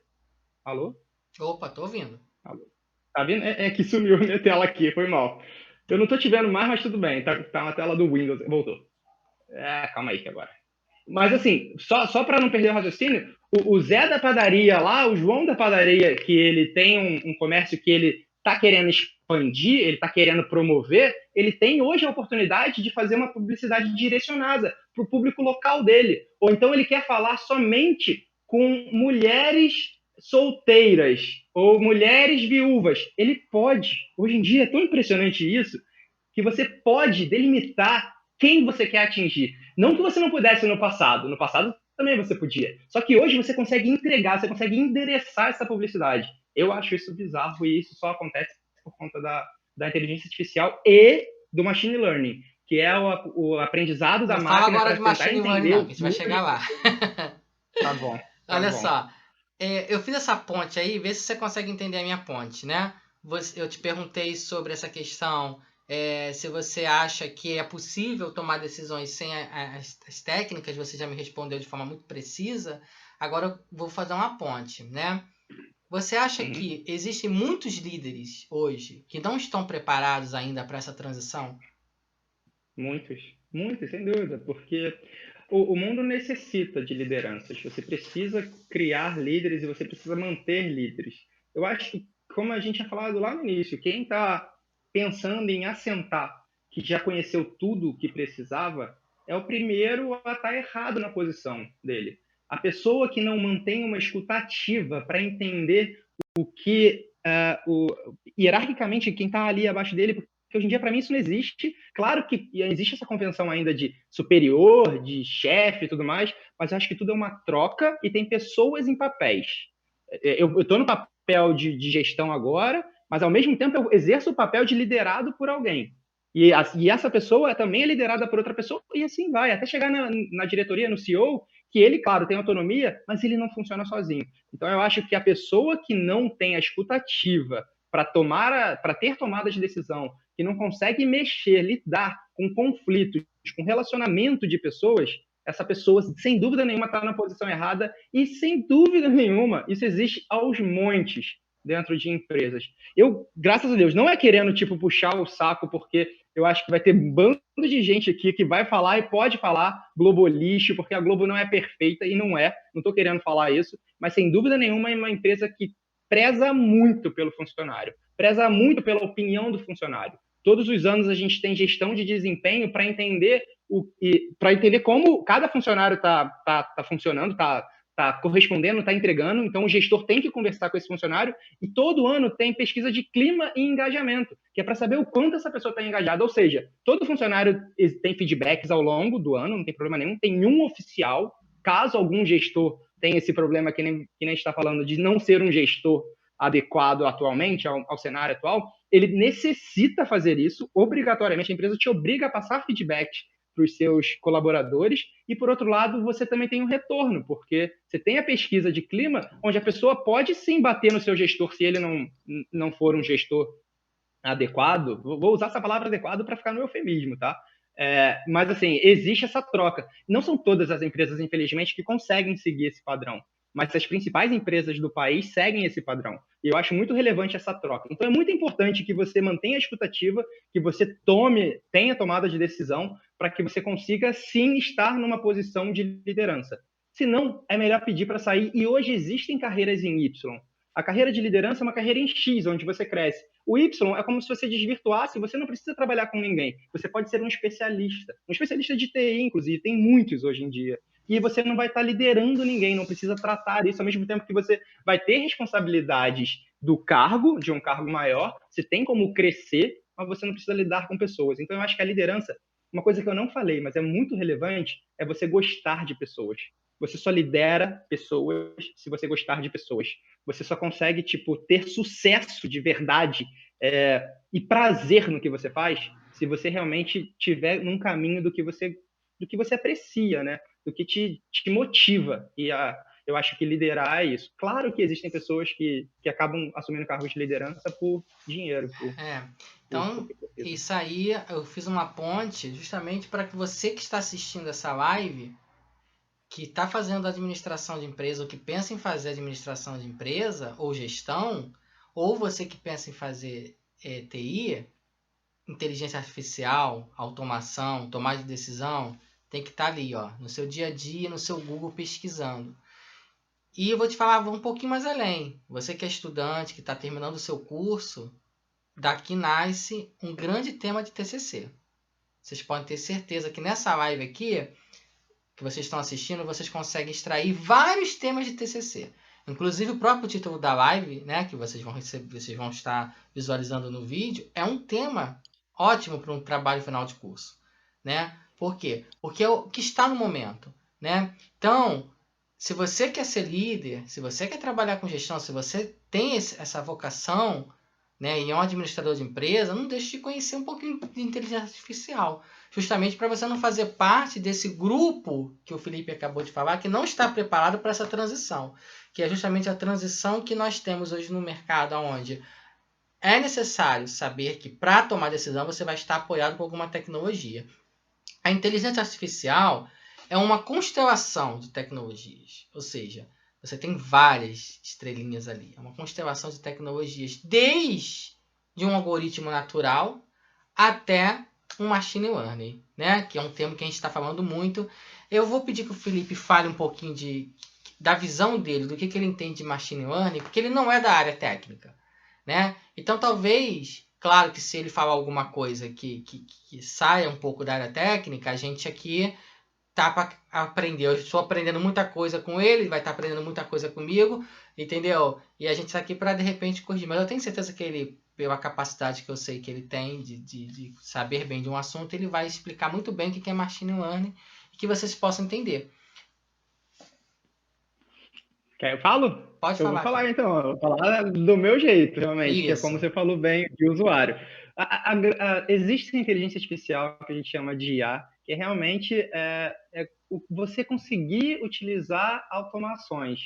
Alô? Opa, tô ouvindo. Alô? Tá vendo? É que sumiu a minha tela aqui, foi mal. Eu não tô te vendo mais, mas tudo bem. Tá na tela do Windows. Voltou. Calma aí que agora. Mas assim, só para não perder o raciocínio, o Zé da padaria lá, o João da padaria, que ele tem um comércio que ele está querendo expandir, ele está querendo promover, ele tem hoje a oportunidade de fazer uma publicidade direcionada para o público local dele. Ou então ele quer falar somente com mulheres solteiras ou mulheres viúvas. Ele pode. Hoje em dia é tão impressionante isso que você pode delimitar quem você quer atingir. Não que você não pudesse no passado. No passado também você podia. Só que hoje você consegue entregar, você consegue endereçar essa publicidade. Eu acho isso bizarro e isso só acontece por conta da inteligência artificial e do machine learning, que é o aprendizado da Não fala máquina agora para de tentar machine learning, entender não, o que a gente vai chegar lá. Tá bom, tá Olha bom. só, eu fiz essa ponte aí, vê se você consegue entender a minha ponte, né? Eu te perguntei sobre essa questão, se você acha que é possível tomar decisões sem as técnicas, você já me respondeu de forma muito precisa. Agora eu vou fazer uma ponte, né? Você acha que existem muitos líderes hoje que não estão preparados ainda para essa transição? Muitos, muitos, sem dúvida, porque o mundo necessita de lideranças. Você precisa criar líderes e você precisa manter líderes. Eu acho que, como a gente tinha falado lá no início, quem está pensando em assentar, que já conheceu tudo o que precisava, é o primeiro a estar errado na posição dele. A pessoa que não mantém uma escutativa para entender o que, hierarquicamente, quem está ali abaixo dele, porque hoje em dia, para mim, isso não existe. Claro que existe essa convenção ainda de superior, de chefe e tudo mais, mas eu acho que tudo é uma troca e tem pessoas em papéis. Eu estou no papel de gestão agora, mas ao mesmo tempo eu exerço o papel de liderado por alguém. E essa pessoa também é liderada por outra pessoa, e assim vai, até chegar na diretoria, no CEO, que ele, claro, tem autonomia, mas ele não funciona sozinho. Então, eu acho que a pessoa que não tem a escutativa para ter tomada de decisão, que não consegue mexer, lidar com conflitos, com relacionamento de pessoas, essa pessoa, sem dúvida nenhuma, está na posição errada e, sem dúvida nenhuma, isso existe aos montes dentro de empresas. Eu, graças a Deus, não é querendo, tipo, puxar o saco, porque eu acho que vai ter um bando de gente aqui que vai falar e pode falar Globo lixo, porque a Globo não é perfeita e não é, não estou querendo falar isso, mas sem dúvida nenhuma é uma empresa que preza muito pelo funcionário, preza muito pela opinião do funcionário. Todos os anos a gente tem gestão de desempenho para entender como cada funcionário está funcionando, está correspondendo, está entregando. Então, o gestor tem que conversar com esse funcionário. E todo ano tem pesquisa de clima e engajamento, que é para saber o quanto essa pessoa está engajada. Ou seja, todo funcionário tem feedbacks ao longo do ano, não tem problema nenhum. Tem um oficial, caso algum gestor tenha esse problema que nem está falando de não ser um gestor adequado atualmente ao cenário atual, ele necessita fazer isso obrigatoriamente. A empresa te obriga a passar feedback para os seus colaboradores, e por outro lado, você também tem um retorno, porque você tem a pesquisa de clima, onde a pessoa pode sim bater no seu gestor se ele não for um gestor adequado. Vou usar essa palavra adequado para ficar no eufemismo, tá? Mas assim, existe essa troca. Não são todas as empresas, infelizmente, que conseguem seguir esse padrão, mas as principais empresas do país seguem esse padrão. E eu acho muito relevante essa troca. Então é muito importante que você mantenha a escutativa, que você tenha tomada de decisão, para que você consiga sim estar numa posição de liderança. Se não, é melhor pedir para sair. E hoje existem carreiras em Y. A carreira de liderança é uma carreira em X, onde você cresce. O Y é como se você desvirtuasse, você não precisa trabalhar com ninguém. Você pode ser um especialista de TI, inclusive, tem muitos hoje em dia. E você não vai estar liderando ninguém, não precisa tratar isso, ao mesmo tempo que você vai ter responsabilidades do cargo, de um cargo maior, você tem como crescer, mas você não precisa lidar com pessoas. Então, eu acho que a liderança, uma coisa que eu não falei, mas é muito relevante, é você gostar de pessoas. Você só lidera pessoas se você gostar de pessoas. Você só consegue, tipo, ter sucesso de verdade e prazer no que você faz se você realmente tiver num caminho do que você aprecia, né? Do que te motiva. Eu acho que liderar é isso. Claro que existem pessoas que acabam assumindo cargos de liderança por dinheiro. Então, isso aí eu fiz uma ponte justamente para que você que está assistindo essa live, que está fazendo administração de empresa, ou que pensa em fazer administração de empresa, ou gestão, ou você que pensa em fazer TI, inteligência artificial, automação, tomada de decisão, tem que estar ali, ó, no seu dia a dia, no seu Google pesquisando. E eu vou te falar, vou um pouquinho mais além. Você que é estudante, que está terminando o seu curso, daqui nasce um grande tema de TCC. Vocês podem ter certeza que nessa live aqui, que vocês estão assistindo, vocês conseguem extrair vários temas de TCC. Inclusive o próprio título da live, né, que vocês vão estar visualizando no vídeo, é um tema ótimo para um trabalho final de curso, né? Por quê? Porque é o que está no momento, né? Então, se você quer ser líder, se você quer trabalhar com gestão, se você tem essa vocação, né, e é um administrador de empresa, não deixe de conhecer um pouquinho de inteligência artificial. Justamente para você não fazer parte desse grupo que o Felipe acabou de falar, que não está preparado para essa transição. Que é justamente a transição que nós temos hoje no mercado, onde é necessário saber que para tomar decisão você vai estar apoiado por alguma tecnologia. A inteligência artificial é uma constelação de tecnologias. Ou seja, você tem várias estrelinhas ali. É uma constelação de tecnologias, desde um algoritmo natural até um machine learning, né? Que é um termo que a gente está falando muito. Eu vou pedir que o Felipe fale um pouquinho da visão dele, do que ele entende de machine learning, porque ele não é da área técnica, né? Então, talvez, claro que se ele falar alguma coisa que saia um pouco da área técnica, a gente aqui tá para aprender. Eu estou aprendendo muita coisa com ele vai estar aprendendo muita coisa comigo, entendeu? E a gente está aqui para, de repente, corrigir. Mas eu tenho certeza que ele, pela capacidade que eu sei que ele tem de saber bem de um assunto, ele vai explicar muito bem o que é machine learning e que vocês possam entender. Quer eu falo? Pode Eu falar. vou falar então, eu vou falar do meu jeito, realmente, que é Isso. como você falou bem, de usuário. Existe a inteligência artificial que a gente chama de IA, que realmente você conseguir utilizar automações,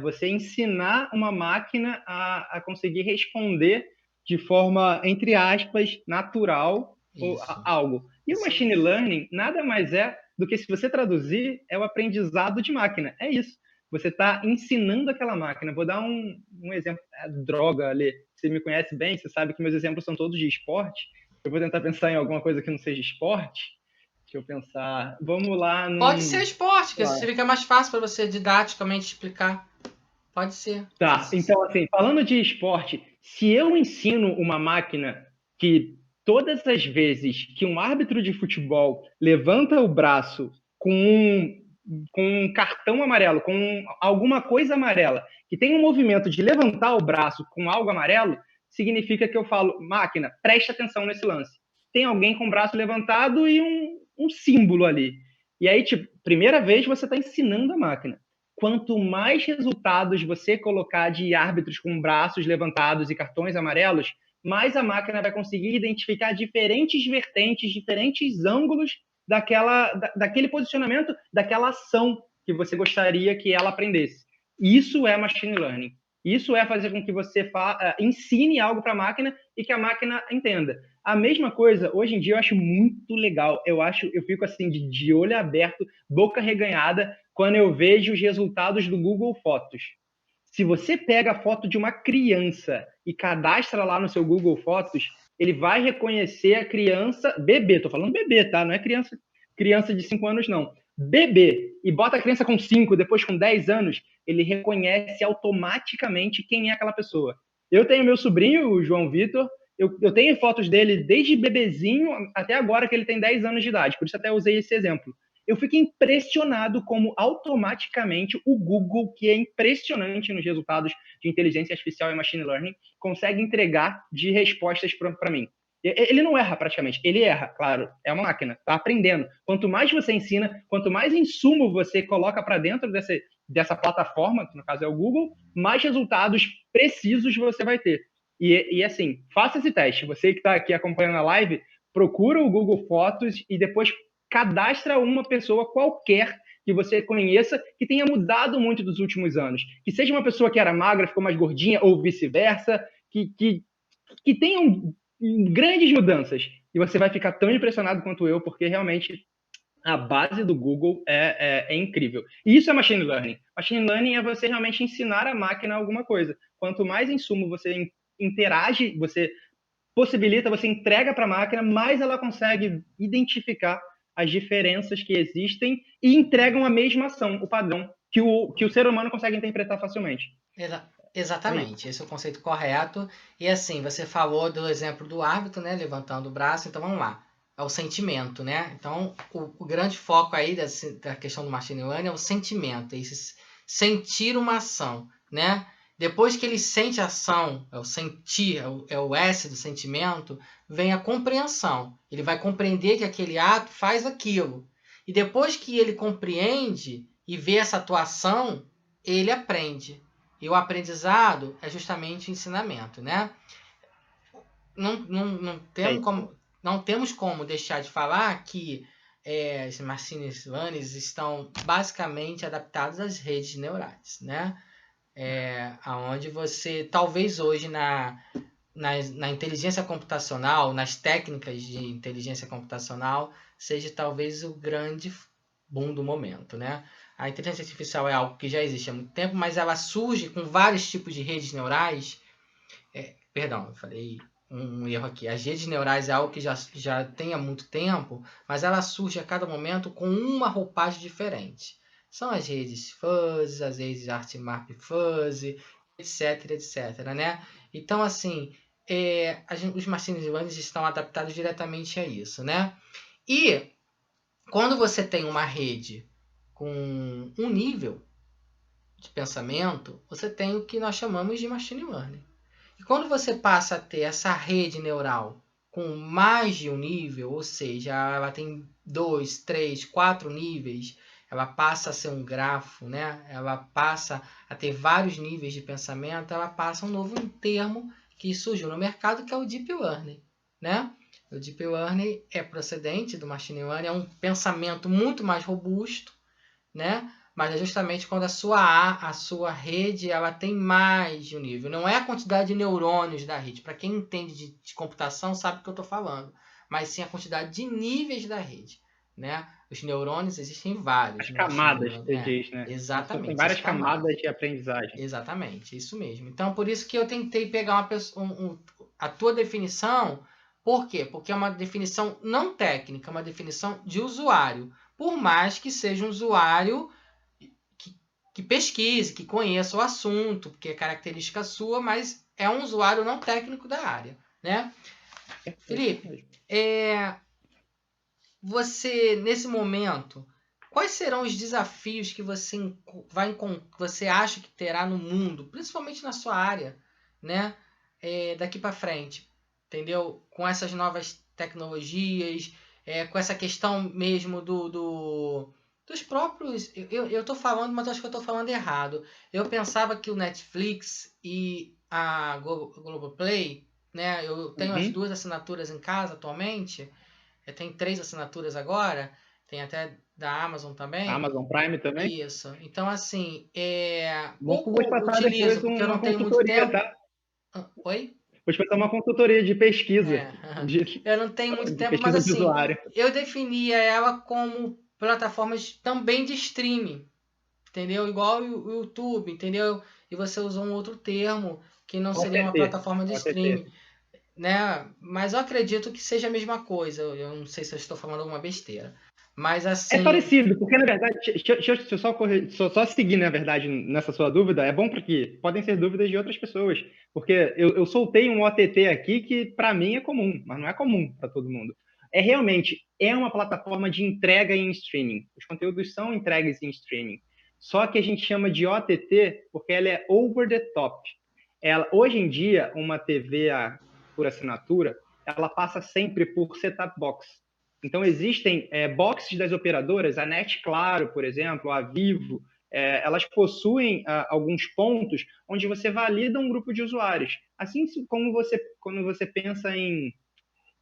você ensinar uma máquina a conseguir responder de forma, entre aspas, natural Isso. algo. E o Isso machine aí. learning nada mais é do que, se você traduzir, é o aprendizado de máquina. É isso. Você está ensinando aquela máquina. Vou dar um exemplo. Droga, Ale. Você me conhece bem, você sabe que meus exemplos são todos de esporte. Eu vou tentar pensar em alguma coisa que não seja esporte. Deixa eu pensar. Vamos lá Pode ser esporte, que lá. fica mais fácil para você didaticamente explicar. Pode ser. Tá, então assim, falando de esporte, se eu ensino uma máquina que todas as vezes que um árbitro de futebol levanta o braço com um cartão amarelo, com alguma coisa amarela, que tem um movimento de levantar o braço com algo amarelo, significa que eu falo, máquina, preste atenção nesse lance. Tem alguém com o braço levantado e um símbolo ali. E aí, tipo, primeira vez você está ensinando a máquina. Quanto mais resultados você colocar de árbitros com braços levantados e cartões amarelos, mais a máquina vai conseguir identificar diferentes vertentes, diferentes ângulos daquele posicionamento, daquela ação que você gostaria que ela aprendesse. Isso é machine learning. Isso é fazer com que você ensine algo para a máquina e que a máquina entenda. A mesma coisa, hoje em dia, eu acho muito legal. Eu fico assim, de olho aberto, boca reganhada, quando eu vejo os resultados do Google Fotos. Se você pega a foto de uma criança e cadastra lá no seu Google Fotos, ele vai reconhecer a criança, bebê, tô falando bebê, tá? Não é criança de 5 anos, não. Bebê, e bota a criança com 5, depois com 10 anos, ele reconhece automaticamente quem é aquela pessoa. Eu tenho meu sobrinho, o João Vitor, eu tenho fotos dele desde bebezinho até agora que ele tem 10 anos de idade, por isso até usei esse exemplo. Eu fico impressionado como automaticamente o Google, que é impressionante nos resultados de inteligência artificial e machine learning, consegue entregar de respostas para mim. Ele não erra praticamente, ele erra, claro, é uma máquina, está aprendendo. Quanto mais você ensina, quanto mais insumo você coloca para dentro dessa plataforma, que no caso é o Google, mais resultados precisos você vai ter. E assim, faça esse teste. Você que está aqui acompanhando a live, procura o Google Fotos e depois cadastra uma pessoa qualquer que você conheça que tenha mudado muito dos últimos anos. Que seja uma pessoa que era magra, ficou mais gordinha, ou vice-versa, que tenham grandes mudanças. E você vai ficar tão impressionado quanto eu, porque realmente a base do Google é incrível. E isso é machine learning. Machine learning é você realmente ensinar a máquina alguma coisa. Quanto mais insumo você interage, você possibilita, você entrega para a máquina, mais ela consegue identificar as diferenças que existem e entregam a mesma ação, o padrão, que o ser humano consegue interpretar facilmente. É isso. Exatamente, esse é o conceito correto. E assim, você falou do exemplo do árbitro, né, levantando o braço, então vamos lá. É o sentimento, né? Então, o grande foco aí da questão do machine learning é o sentimento, é esse sentir uma ação, né? Depois que ele sente a ação, é o sentir, é o S do sentimento, vem a compreensão. Ele vai compreender que aquele ato faz aquilo. E depois que ele compreende e vê essa atuação, ele aprende. E o aprendizado é justamente o ensinamento, né? Não temos como deixar de falar que os machine learning estão basicamente adaptados às redes neurais, né? Onde você, talvez hoje na inteligência computacional, nas técnicas de inteligência computacional, seja talvez o grande boom do momento, né? A inteligência artificial é algo que já existe há muito tempo, mas ela surge com vários tipos de redes neurais. Perdão, eu falei um erro aqui. As redes neurais é algo que já tem há muito tempo, mas ela surge a cada momento com uma roupagem diferente. São as redes fuzzy, as redes ArtMap fuzzy, etc, etc, né? Então, assim, os machine learning estão adaptados diretamente a isso, né? E quando você tem uma rede com um nível de pensamento, você tem o que nós chamamos de machine learning. E quando você passa a ter essa rede neural com mais de um nível, ou seja, ela tem 2, 3, 4 níveis, ela passa a ser um grafo, né? Ela passa a ter vários níveis de pensamento, ela passa um novo termo que surgiu no mercado, que é o Deep Learning, né? O Deep Learning é procedente do Machine Learning, é um pensamento muito mais robusto, né? Mas é justamente quando a sua rede ela tem mais de um nível. Não é a quantidade de neurônios da rede. Para quem entende de computação sabe o que eu estou falando. Mas sim a quantidade de níveis da rede, né? Os neurônios existem vários As no Machine camadas, Learning. você diz, né? Tem Exatamente, as várias camadas. camadas de aprendizagem. Exatamente, isso mesmo. Então, por isso que eu tentei pegar uma pessoa, a tua definição. Por quê? Porque é uma definição não técnica, é uma definição de usuário. Por mais que seja um usuário que pesquise, que conheça o assunto, porque é característica sua, mas é um usuário não técnico da área, né? Felipe, você, nesse momento, quais serão os desafios que você acha que terá no mundo, principalmente na sua área, né? Daqui para frente, entendeu? Com essas novas tecnologias, com essa questão mesmo dos próprios. Eu tô falando, mas acho que eu tô falando errado. Eu pensava que o Netflix e a Globoplay, né? Eu tenho as duas assinaturas em casa atualmente. Tem 3 assinaturas agora, tem até da Amazon A também. Amazon Prime também. Isso. Então, assim, Bom que eu vou te pouco passar utilizo, depois porque eu uma não tenho muito consultoria, tempo. tá? Oi? Vou te passar uma consultoria de pesquisa, É. de, Eu não tenho muito de tempo, mas pesquisa de assim, usuário. eu definia ela como plataformas também de streaming, entendeu? Igual o YouTube, entendeu? E você usou um outro termo que não seria uma OTT, plataforma de OTT. streaming, né? Mas eu acredito que seja a mesma coisa. Eu não sei se eu estou falando alguma besteira. Mas É assim, parecido, porque na verdade, deixa eu só seguir, na verdade, nessa sua dúvida, é bom porque podem ser dúvidas de outras pessoas, porque eu soltei um OTT aqui que para mim é comum, mas não é comum para todo mundo. Realmente uma plataforma de entrega em streaming. Os conteúdos são entregues em streaming. Só que a gente chama de OTT porque ela é over the top. Hoje em dia, uma TV por assinatura, ela passa sempre por set-top box. Então, existem boxes das operadoras, a Net Claro, por exemplo, a Vivo, elas possuem alguns pontos onde você valida um grupo de usuários. Assim como quando você pensa em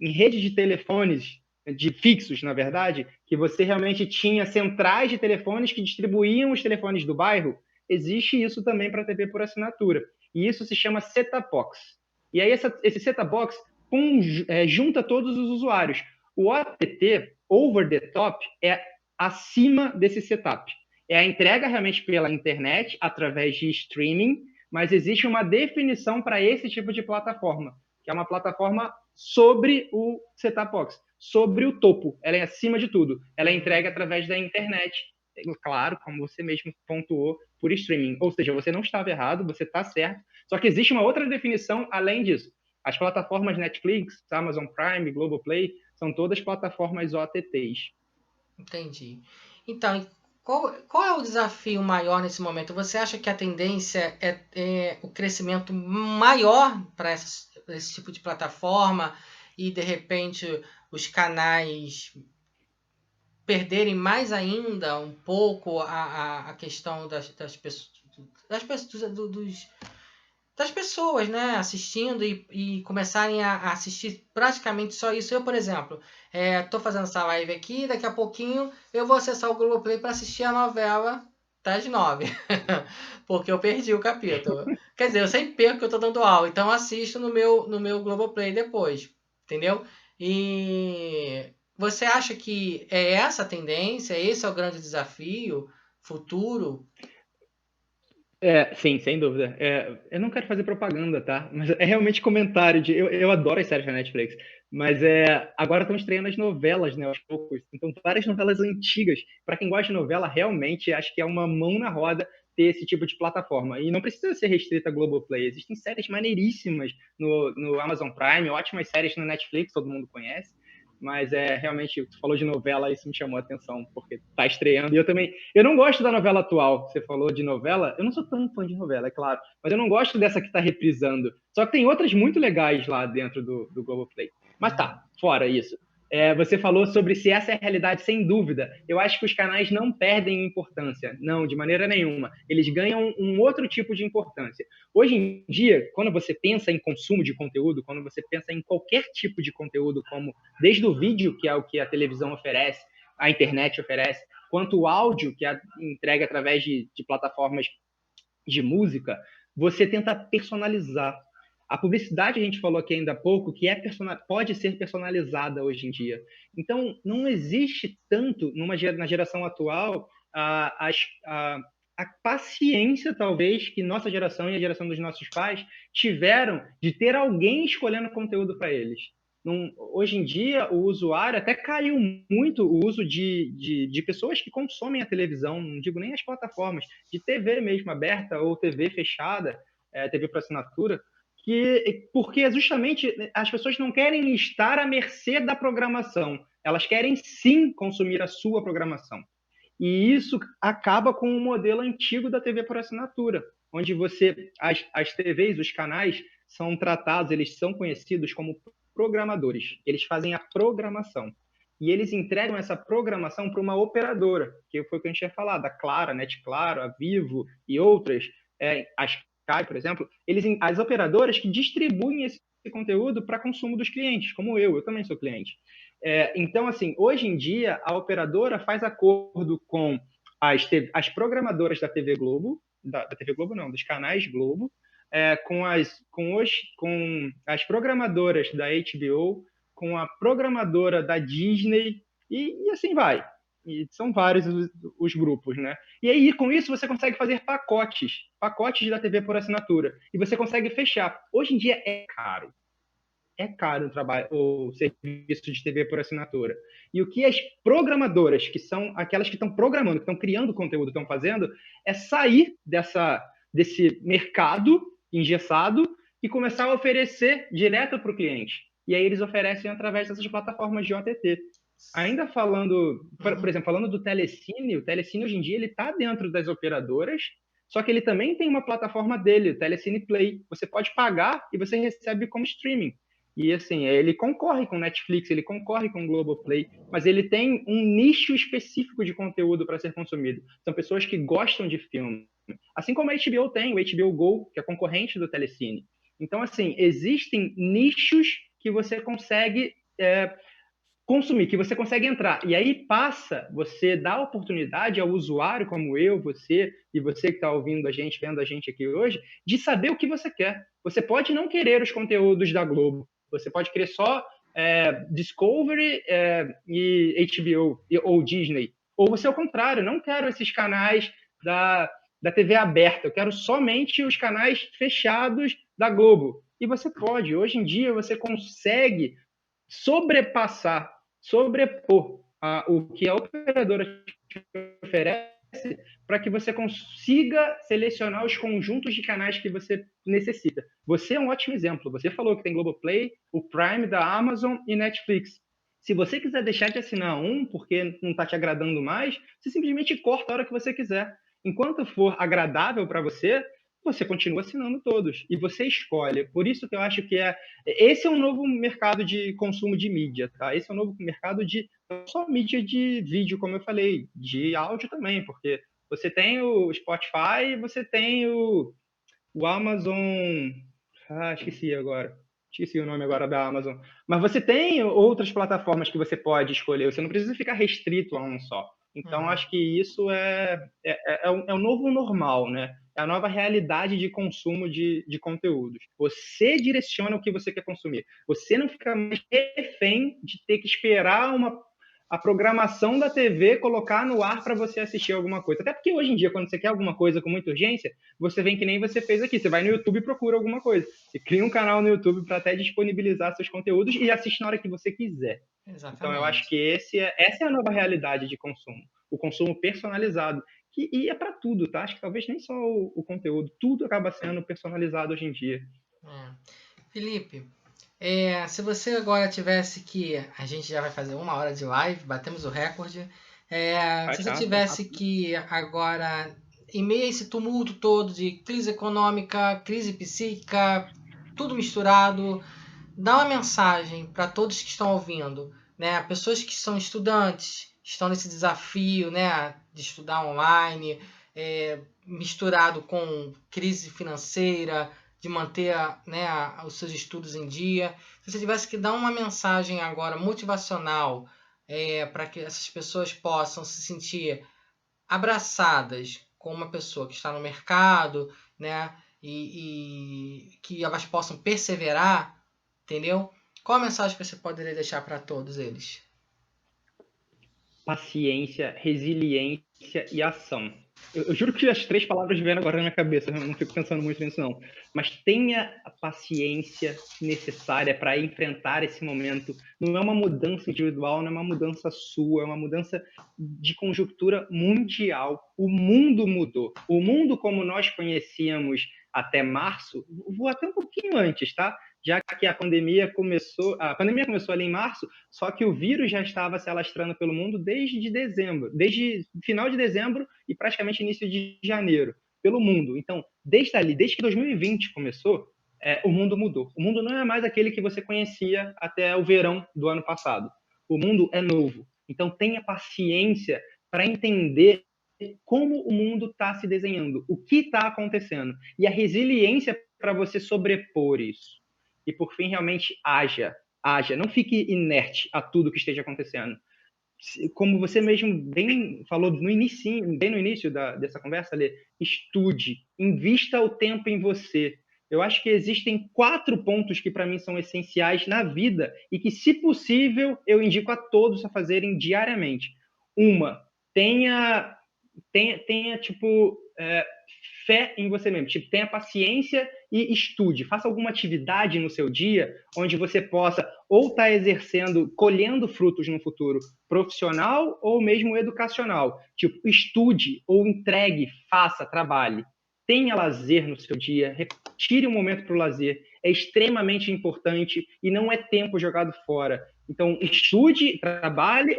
rede de telefones, de fixos, na verdade, que você realmente tinha centrais de telefones que distribuíam os telefones do bairro, existe isso também para TV por assinatura. E isso se chama set-top box. E aí esse set-top box junta todos os usuários. O OTT, over the top, é acima desse setup. É a entrega realmente pela internet, através de streaming, mas existe uma definição para esse tipo de plataforma, que é uma plataforma sobre o set-top box, sobre o topo. Ela é acima de tudo. Ela é entregue através da internet. Claro, como você mesmo pontuou, por streaming. Ou seja, você não estava errado, você está certo. Só que existe uma outra definição além disso. As plataformas Netflix, Amazon Prime, Globoplay, são todas plataformas OTTs. entendi. Então, qual é o desafio maior nesse momento? Você acha que a tendência é o crescimento maior para esse tipo de plataforma e, de repente, os canais perderem mais ainda um pouco a questão das pessoas, das pessoas, né, assistindo e começarem a assistir praticamente só isso. Eu, por exemplo, tô fazendo essa live aqui, daqui a pouquinho eu vou acessar o Globoplay para assistir a novela das 9, porque eu perdi o capítulo. Quer dizer, eu sempre perco que eu tô dando aula, então eu assisto no meu Globoplay depois, entendeu? E você acha que é essa a tendência? Esse é o grande desafio futuro? Sim, sem dúvida. Eu não quero fazer propaganda, tá? Mas é realmente comentário eu adoro as séries da Netflix, mas agora estão estreando as novelas, né, aos poucos. Então, várias novelas antigas. Para quem gosta de novela, realmente acho que é uma mão na roda ter esse tipo de plataforma. E não precisa ser restrita a Globoplay. Existem séries maneiríssimas no Amazon Prime, ótimas séries no Netflix, todo mundo conhece. Mas realmente, tu falou de novela, isso me chamou a atenção, porque tá estreando. E eu também. Eu não gosto da novela atual. Você falou de novela. Eu não sou tão fã de novela, é claro. Mas eu não gosto dessa que tá reprisando. Só que tem outras muito legais lá dentro do Globoplay. Mas tá, fora isso. Você falou sobre se essa é a realidade, sem dúvida. Eu acho que os canais não perdem importância, não, de maneira nenhuma. Eles ganham um outro tipo de importância. Hoje em dia, quando você pensa em consumo de conteúdo, quando você pensa em qualquer tipo de conteúdo, como desde o vídeo, que é o que a televisão oferece, a internet oferece, quanto o áudio, que é entregue através de plataformas de música, você tenta personalizar. A publicidade, a gente falou aqui ainda há pouco, que pode ser personalizada hoje em dia. Então, não existe tanto, na geração atual, a paciência, talvez, que nossa geração e a geração dos nossos pais tiveram de ter alguém escolhendo conteúdo para eles. Hoje em dia, o usuário até caiu muito o uso de pessoas que consomem a televisão, não digo nem as plataformas, de TV mesmo aberta ou TV fechada, TV por assinatura, porque justamente as pessoas não querem estar à mercê da programação, elas querem sim consumir a sua programação. E isso acaba com o modelo antigo da TV por assinatura, onde as TVs, os canais, são tratados, eles são conhecidos como programadores. Eles fazem a programação. E eles entregam essa programação para uma operadora, que foi o que a gente tinha falado, a Claro, a Net Claro, a Vivo e outras, a Sky, por exemplo, as operadoras que distribuem esse conteúdo para consumo dos clientes, como eu também sou cliente. Então, assim, hoje em dia, a operadora faz acordo com as programadoras da TV Globo, da TV Globo não, dos canais Globo, com as programadoras da HBO, com a programadora da Disney, e assim vai. E são vários os grupos, né? E aí, com isso, você consegue fazer pacotes da TV por assinatura, e você consegue fechar. Hoje em dia é caro o serviço de TV por assinatura. E o que as programadoras, que são aquelas que estão programando, que estão criando conteúdo, estão fazendo, é sair desse mercado engessado e começar a oferecer direto para o cliente. E aí eles oferecem através dessas plataformas de OTT. Ainda falando, por exemplo, falando do Telecine, o Telecine hoje em dia ele está dentro das operadoras, só que ele também tem uma plataforma dele, o Telecine Play. Você pode pagar e você recebe como streaming. E assim, ele concorre com Netflix, ele concorre com Globoplay, mas ele tem um nicho específico de conteúdo para ser consumido. São pessoas que gostam de filme. Assim como a HBO tem, o HBO Go, que é concorrente do Telecine. Então, assim, existem nichos que você consegue consumir, que você consegue entrar. E aí você dá oportunidade ao usuário, como eu, você e você que está ouvindo a gente, vendo a gente aqui hoje, de saber o que você quer. Você pode não querer os conteúdos da Globo, você pode querer só Discovery e HBO ou Disney. Ou você, ao contrário, não quero esses canais da TV aberta, eu quero somente os canais fechados da Globo. E você pode. Hoje em dia, você consegue sobrepor o que a operadora te oferece para que você consiga selecionar os conjuntos de canais que você necessita. Você é um ótimo exemplo. Você falou que tem Globoplay, o Prime da Amazon e Netflix. Se você quiser deixar de assinar um porque não está te agradando mais, você simplesmente corta a hora que você quiser. Enquanto for agradável para você, você continua assinando todos e você escolhe. Por isso que eu acho que esse é um novo mercado de consumo de mídia, tá? Esse é um novo mercado de não só mídia de vídeo, como eu falei, de áudio também, porque você tem o Spotify, você tem o Amazon, esqueci agora. Esqueci o nome agora da Amazon. Mas você tem outras plataformas que você pode escolher. Você não precisa ficar restrito a um só. Então, acho que isso é um novo normal, né? É a nova realidade de consumo de conteúdos. Você direciona o que você quer consumir. Você não fica mais refém de ter que esperar a programação da TV colocar no ar para você assistir alguma coisa. Até porque hoje em dia, quando você quer alguma coisa com muita urgência, você vem que nem você fez aqui. Você vai no YouTube e procura alguma coisa. Você cria um canal no YouTube para até disponibilizar seus conteúdos e assiste na hora que você quiser. Exatamente. Então, eu acho que essa é a nova realidade de consumo. O consumo personalizado. E é para tudo, tá? Acho que talvez nem só o conteúdo. Tudo acaba sendo personalizado hoje em dia. Felipe, se você agora tivesse que... A gente já vai fazer 1 hora de live, batemos o recorde. Se você tivesse que agora, em meio a esse tumulto todo de crise econômica, crise psíquica, tudo misturado, dá uma mensagem para todos que estão ouvindo, né? Pessoas que são estudantes, estão nesse desafio, né, de estudar online, misturado com crise financeira, de manter, né, os seus estudos em dia. Se você tivesse que dar uma mensagem agora motivacional para que essas pessoas possam se sentir abraçadas com uma pessoa que está no mercado, né, e que elas possam perseverar, entendeu? Qual a mensagem que você poderia deixar para todos eles? Paciência, resiliência e ação. Eu juro que as 3 palavras vêm agora na minha cabeça, eu não fico pensando muito nisso, não. Mas tenha a paciência necessária para enfrentar esse momento. Não é uma mudança individual, não é uma mudança sua, é uma mudança de conjuntura mundial. O mundo mudou. O mundo como nós conhecíamos até março, vou até um pouquinho antes, tá? Já que a pandemia começou ali em março, só que o vírus já estava se alastrando pelo mundo desde dezembro, desde final de dezembro e praticamente início de janeiro, pelo mundo. Então, desde ali, desde que 2020 começou, o mundo mudou. O mundo não é mais aquele que você conhecia até o verão do ano passado. O mundo é novo. Então, tenha paciência para entender como o mundo está se desenhando, o que está acontecendo, e a resiliência para você sobrepor isso. E, por fim, realmente haja. Não fique inerte a tudo que esteja acontecendo. Como você mesmo bem falou bem no início dessa conversa, Lê, estude, invista o tempo em você. Eu acho que existem 4 pontos que para mim são essenciais na vida e que, se possível, eu indico a todos a fazerem diariamente. Uma, tenha tipo, fé em você mesmo. Tipo, tenha paciência e estude. Faça alguma atividade no seu dia onde você possa ou estar exercendo, colhendo frutos no futuro profissional ou mesmo educacional. Tipo, estude ou entregue, faça, trabalhe. Tenha lazer no seu dia, tire um momento para o lazer. É extremamente importante e não é tempo jogado fora. Então, estude, trabalhe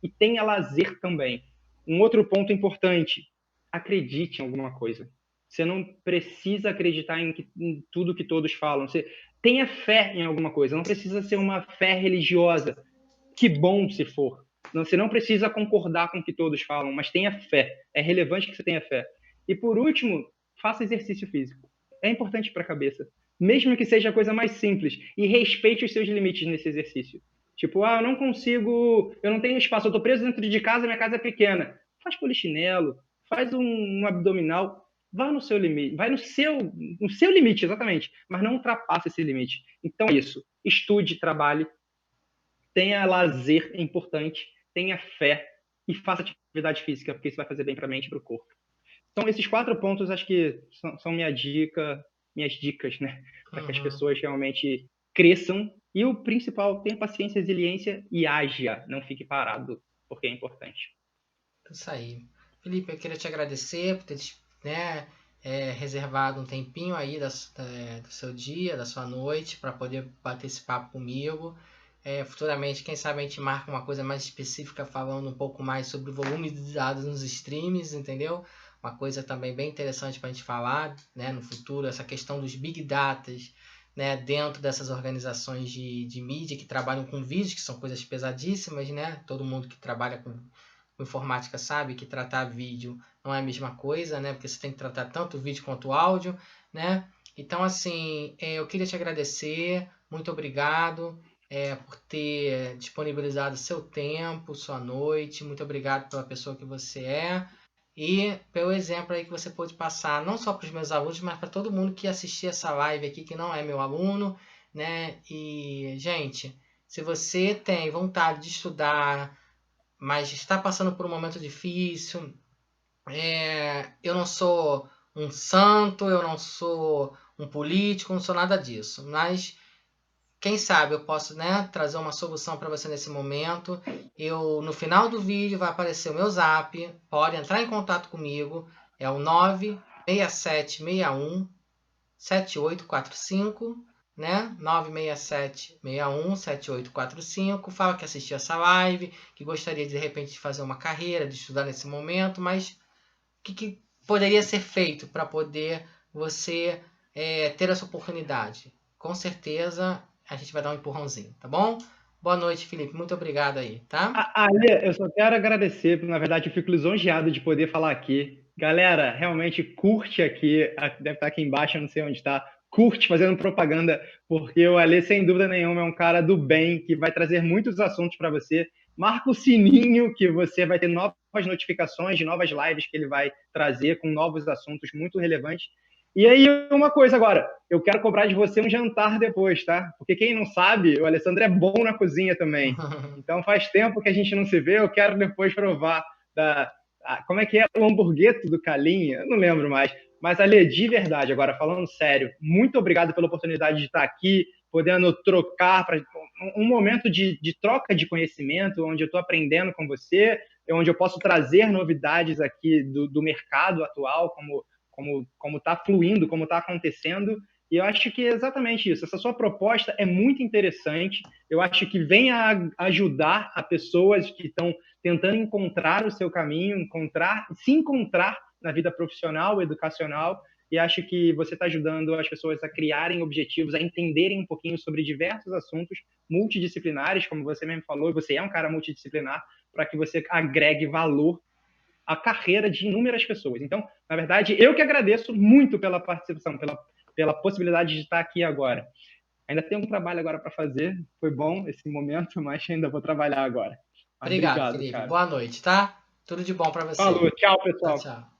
e tenha lazer também. Um outro ponto importante, acredite em alguma coisa. Você não precisa acreditar em tudo que todos falam. Você tenha fé em alguma coisa. Não precisa ser uma fé religiosa. Que bom se for. Você não precisa concordar com o que todos falam, mas tenha fé. É relevante que você tenha fé. E por último, faça exercício físico. É importante para a cabeça. Mesmo que seja a coisa mais simples. E respeite os seus limites nesse exercício. Tipo, eu não consigo, eu não tenho espaço, eu estou preso dentro de casa, minha casa é pequena. Faz polichinelo, faz um abdominal, vá no seu limite, vai no seu limite, exatamente, mas não ultrapasse esse limite. Então é isso. Estude, trabalhe, tenha lazer, é importante, tenha fé e faça atividade física, porque isso vai fazer bem para a mente e para o corpo. Então, esses 4 pontos acho que são minhas dicas, né? Para que as pessoas realmente cresçam. E o principal, tenha paciência, resiliência e haja. Não fique parado, porque é importante. Isso aí. Felipe, eu queria te agradecer por ter, né, reservado um tempinho aí do seu dia, da sua noite, para poder bater esse papo comigo. Futuramente, quem sabe a gente marca uma coisa mais específica, falando um pouco mais sobre o volume de dados nos streams, entendeu? Uma coisa também bem interessante para a gente falar, né, no futuro, essa questão dos big datas, né, dentro dessas organizações de mídia que trabalham com vídeos, que são coisas pesadíssimas, né? Todo mundo que trabalha com informática sabe que tratar vídeo não é a mesma coisa, né? Porque você tem que tratar tanto o vídeo quanto o áudio, né? Então, assim, eu queria te agradecer, muito obrigado por ter disponibilizado seu tempo, sua noite, muito obrigado pela pessoa que você é e pelo exemplo aí que você pôde passar, não só para os meus alunos, mas para todo mundo que assistir essa live aqui, que não é meu aluno, né? E, gente, se você tem vontade de estudar, mas está passando por um momento difícil. Eu não sou um santo, eu não sou um político, não sou nada disso. Mas quem sabe eu posso, né, trazer uma solução para você nesse momento. No final do vídeo vai aparecer o meu zap, pode entrar em contato comigo, é o 96761 7845, né? 967617845. Fala que assistiu essa live, que gostaria de repente de fazer uma carreira, de estudar nesse momento, mas o que poderia ser feito para poder você ter essa oportunidade? Com certeza a gente vai dar um empurrãozinho, tá bom? Boa noite, Felipe. Muito obrigado aí, tá? Ale, eu só quero agradecer, na verdade, eu fico lisonjeado de poder falar aqui. Galera, realmente curte aqui, deve estar aqui embaixo, eu não sei onde está, curte fazendo propaganda, porque o Ale, sem dúvida nenhuma, é um cara do bem, que vai trazer muitos assuntos para você. Marca o sininho, que você vai ter novas notificações de novas lives que ele vai trazer com novos assuntos muito relevantes. E aí, uma coisa agora, eu quero cobrar de você um jantar depois, tá? Porque quem não sabe, o Alessandro é bom na cozinha também. Então faz tempo que a gente não se vê, eu quero depois provar como é que é o hamburgueto do Calinha, eu não lembro mais. Mas, Ale, de verdade, agora falando sério, muito obrigado pela oportunidade de estar aqui, podendo trocar, para um momento de troca de conhecimento, onde eu estou aprendendo com você, onde eu posso trazer novidades aqui do mercado atual, como está fluindo, como está acontecendo. E eu acho que é exatamente isso. Essa sua proposta é muito interessante. Eu acho que vem a ajudar a pessoas que estão tentando encontrar o seu caminho, se encontrar na vida profissional, educacional. E acho que você está ajudando as pessoas a criarem objetivos, a entenderem um pouquinho sobre diversos assuntos multidisciplinares, como você mesmo falou, e você é um cara multidisciplinar, para que você agregue valor à carreira de inúmeras pessoas. Então, na verdade, eu que agradeço muito pela participação, pela possibilidade de estar aqui agora. Ainda tem um trabalho agora para fazer, foi bom esse momento, mas ainda vou trabalhar agora. Mas Obrigado, obrigado, Felipe. cara. Boa noite, tá? Tudo de bom para você. Falou, tchau, Tchau, pessoal. tchau.